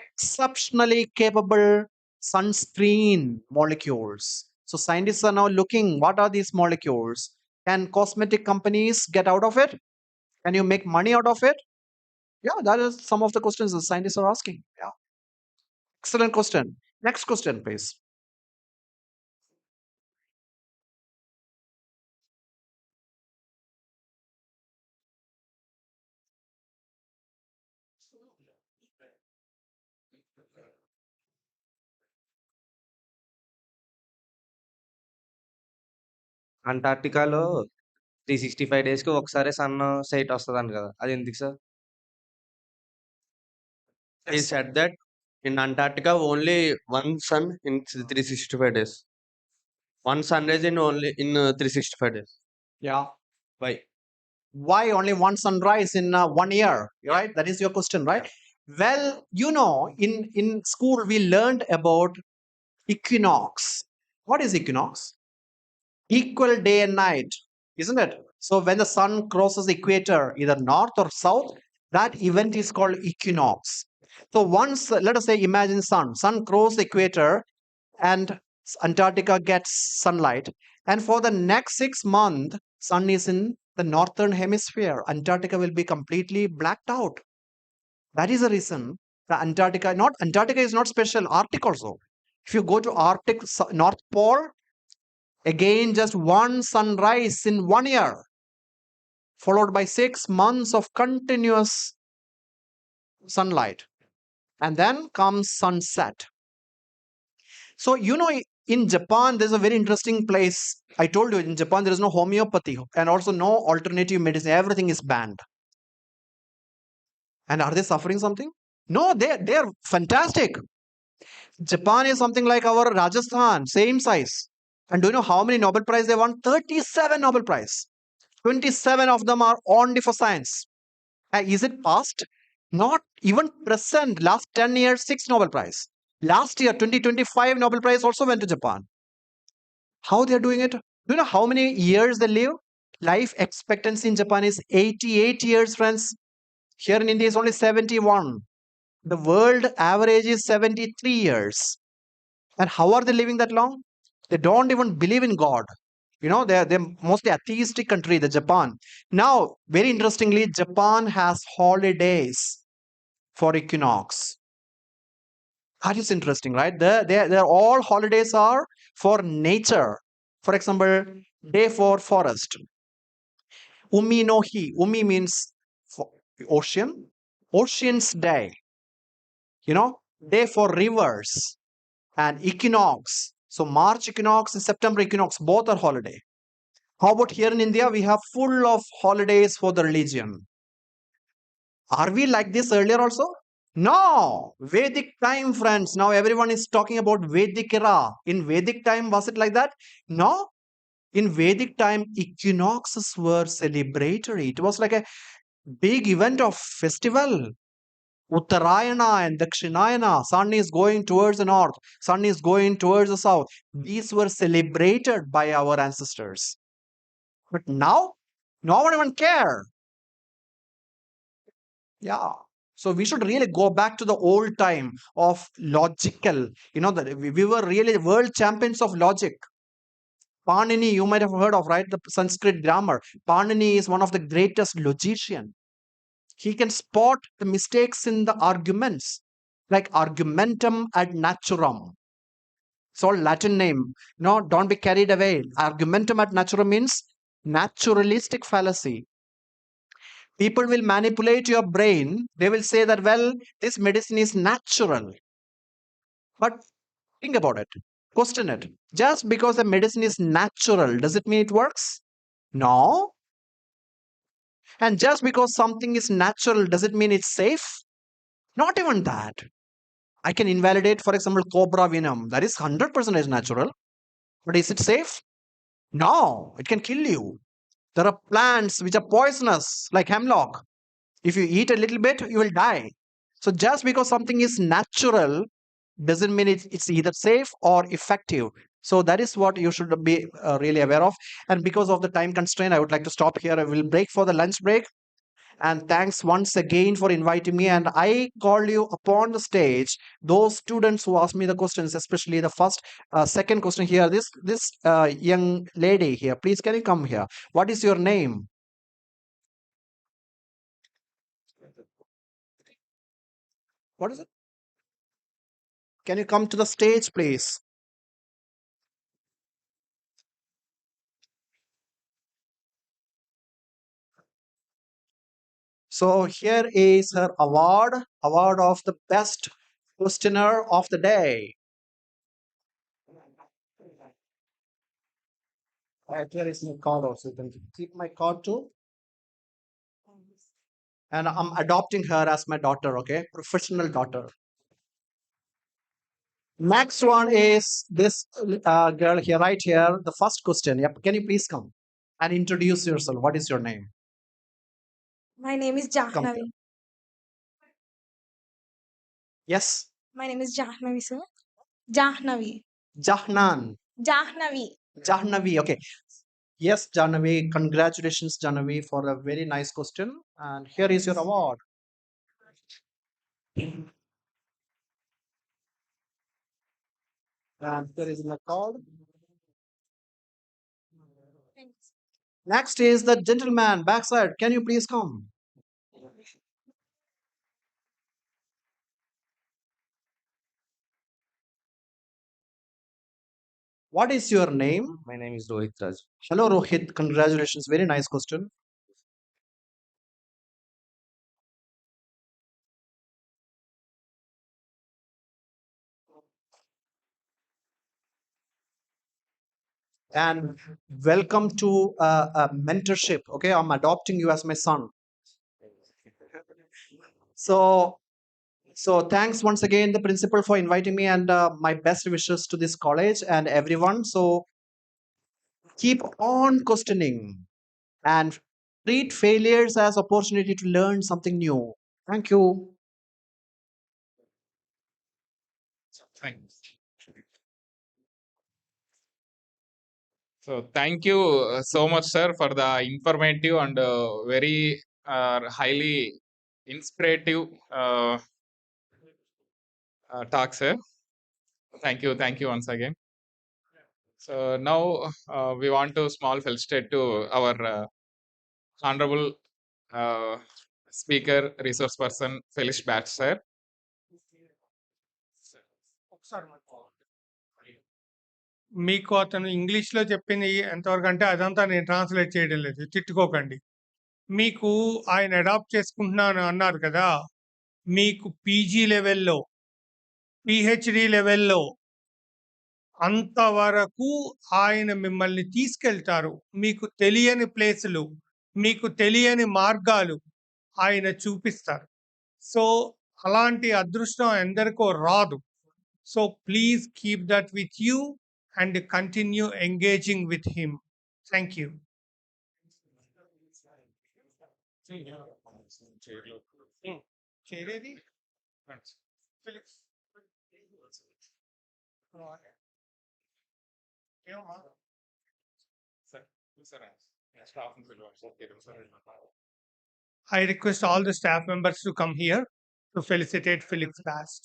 exceptionally capable sunscreen molecules. So scientists are now looking, what are these molecules? Can cosmetic companies get out of it? Can you make money out of it? Yeah, that is some of the questions the scientists are asking. Yeah. Excellent question. Next question, please. అంటార్క్టికాలో 365 డేస్‌కి ఒకసారి sun site వస్తదంట కదా! అది ఎందుకు sir? He said that in Antarctica only one sun in 365 days. One sunrise in only in 365 days. Yeah. Why? Why only one sunrise in 1 year? Right? That is your question, right? Well, in school we learned about equinox. What is equinox? Equal day and night, isn't it? So when the sun crosses the equator, either north or south, that event is called equinox. So once, let us say, imagine sun crosses the equator and Antarctica gets sunlight, and for the next 6 months, sun is in the northern hemisphere. Antarctica will be completely blacked out. That is the reason the Antarctica is not special. Arctic also. If you go to Arctic, North Pole, again just one sunrise in 1 year, followed by 6 months of continuous sunlight, and then comes sunset. So in Japan there's a very interesting place. I told you, in Japan there is no homeopathy and also no alternative medicine. Everything is banned. And are they suffering something? No, they are fantastic. Japan is something like our Rajasthan, same size. And do you know how many Nobel Prize they won? 37 Nobel Prize. 27 of them are only for science. Is it past? Not even present. Last 10 years, 6 Nobel Prize. Last year, 2025 Nobel Prize also went to Japan. How they are doing it? Do you know how many years they live? Life expectancy in Japan is 88 years, friends. Here in India is only 71. The world average is 73 years. And how are they living that long? They don't even believe in God. They're mostly atheistic country, the Japan. Now, very interestingly, Japan has holidays for equinox. That is interesting, right? They're all holidays are for nature. For example, day for forest. Umi no hi. Umi means ocean. Ocean's day. Day for rivers. And equinox. So March equinox and September equinox, both are holiday. How about here in India? We have full of holidays for the religion. Are we like this earlier also? No. Vedic time, friends. Now everyone is talking about Vedic era. In Vedic time, was it like that? No. In Vedic time, equinoxes were celebratory. It was like a big event of festival. Uttarayana and Dakshinayana. Sun is going towards the north. Sun is going towards the south. These were celebrated by our ancestors. But now, no one even care. Yeah. So we should really go back to the old time of logical. That we were really world champions of logic. Panini, you might have heard of, right? The Sanskrit grammar. Panini is one of the greatest logician. He can spot the mistakes in the arguments, like argumentum ad naturam. It's all Latin name. No, don't be carried away. Argumentum ad naturam means naturalistic fallacy. People will manipulate your brain. They will say that, well, this medicine is natural. But think about it. Question it. Just because a medicine is natural, does it mean it works? No. And just because something is natural, does it mean it's safe? Not even that. I can invalidate, for example, cobra venom. That is 100% natural. But is it safe? No. It can kill you. There are plants which are poisonous, like hemlock. If you eat a little bit, you will die. So just because something is natural doesn't mean it's either safe or effective. So that is what you should be really aware of. And because of the time constraint, I would like to stop here. I will break for the lunch break. And thanks once again for inviting me. And I call you upon the stage. Those students who asked me the questions, especially the second question here. This young lady here, please can you come here? What is your name? What is it? Can you come to the stage, please? So here is her award of the best questioner of the day. Here is my card also. You can keep my card too. And I'm adopting her as my daughter, okay? Professional daughter. Next one is this girl here, right here. The first question. Yep. Can you please come and introduce yourself? What is your name? My name is Come here. Jahnavi. Yes. My name is Jahnavi, sir. Jahnavi. Jahnan. Jahnavi. Jahnavi. Okay. Yes, Jahnavi. Congratulations, Jahnavi, for a very nice question. And here is your award. And here is my card. Thanks. Next is the gentleman backside. Can you please come? What is your name? My name is Rohit Raj. Hello, Rohit. Congratulations. Very nice question. And welcome to mentorship. Okay, I'm adopting you as my son. So, thanks once again, the principal, for inviting me, and my best wishes to this college and everyone. So, keep on questioning and treat failures as opportunity to learn something new. Thank you. Thanks. So thank you so much, sir, for the informative and very highly inspirative talk, sir. Thank you once again. So now we want to small felicitate to our honorable speaker, resource person, Felish Batch, sir. మీకు అతను ఇంగ్లీష్లో చెప్పింది ఎంతవరకు అంటే అదంతా నేను translate చేయడం లేదు, తిట్టుకోకండి. మీకు ఆయన అడాప్ట్ చేసుకుంటున్నాను అన్నారు కదా, మీకు పీజీ లెవెల్లో, పిహెచ్డి లెవెల్లో అంతవరకు ఆయన మిమ్మల్ని తీసుకెళ్తారు. మీకు తెలియని ప్లేసులు, మీకు తెలియని మార్గాలు ఆయన చూపిస్తారు. సో అలాంటి అదృష్టం ఎందరికో రాదు. So please keep that with you and continue engaging with him. Thank you. Chairedi? Felix. I request all the staff members to come here to felicitate Felix Bast.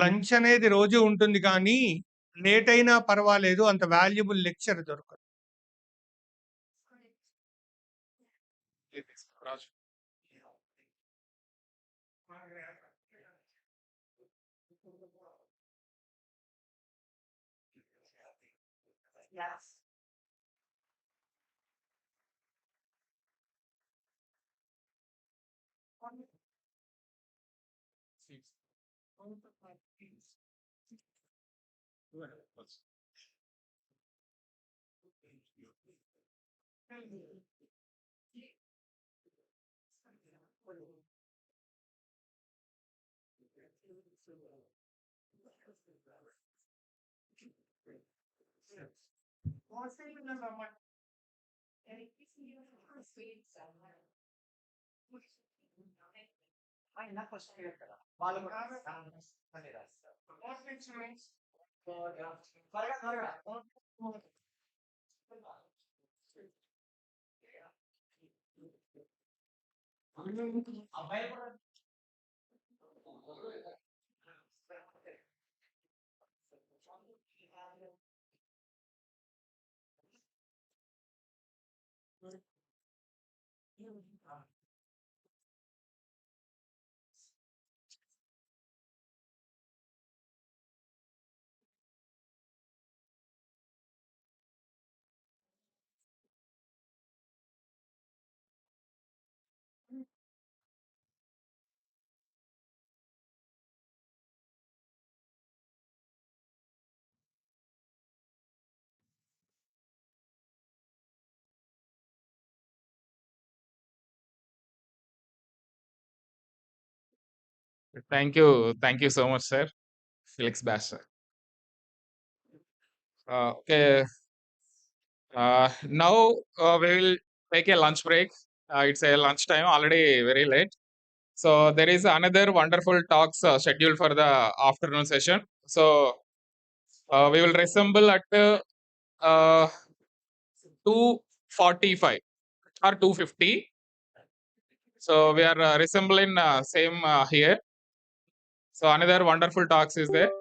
Lunch అనేది రోజు ఉంటుంది కానీ లేట్ అయినా పర్వాలేదు, అంత వాల్యుబుల్ లెక్చర్ దొరకదు. Yes. Thank you so much, sir. Felix Bash, sir. Okay, now we will take a lunch break. It's a lunch time, already very late. So there is another wonderful talks scheduled for the afternoon session. So we will reassemble at 2:45 or 2:50. So we are reassembling same here. So another wonderful talks is there.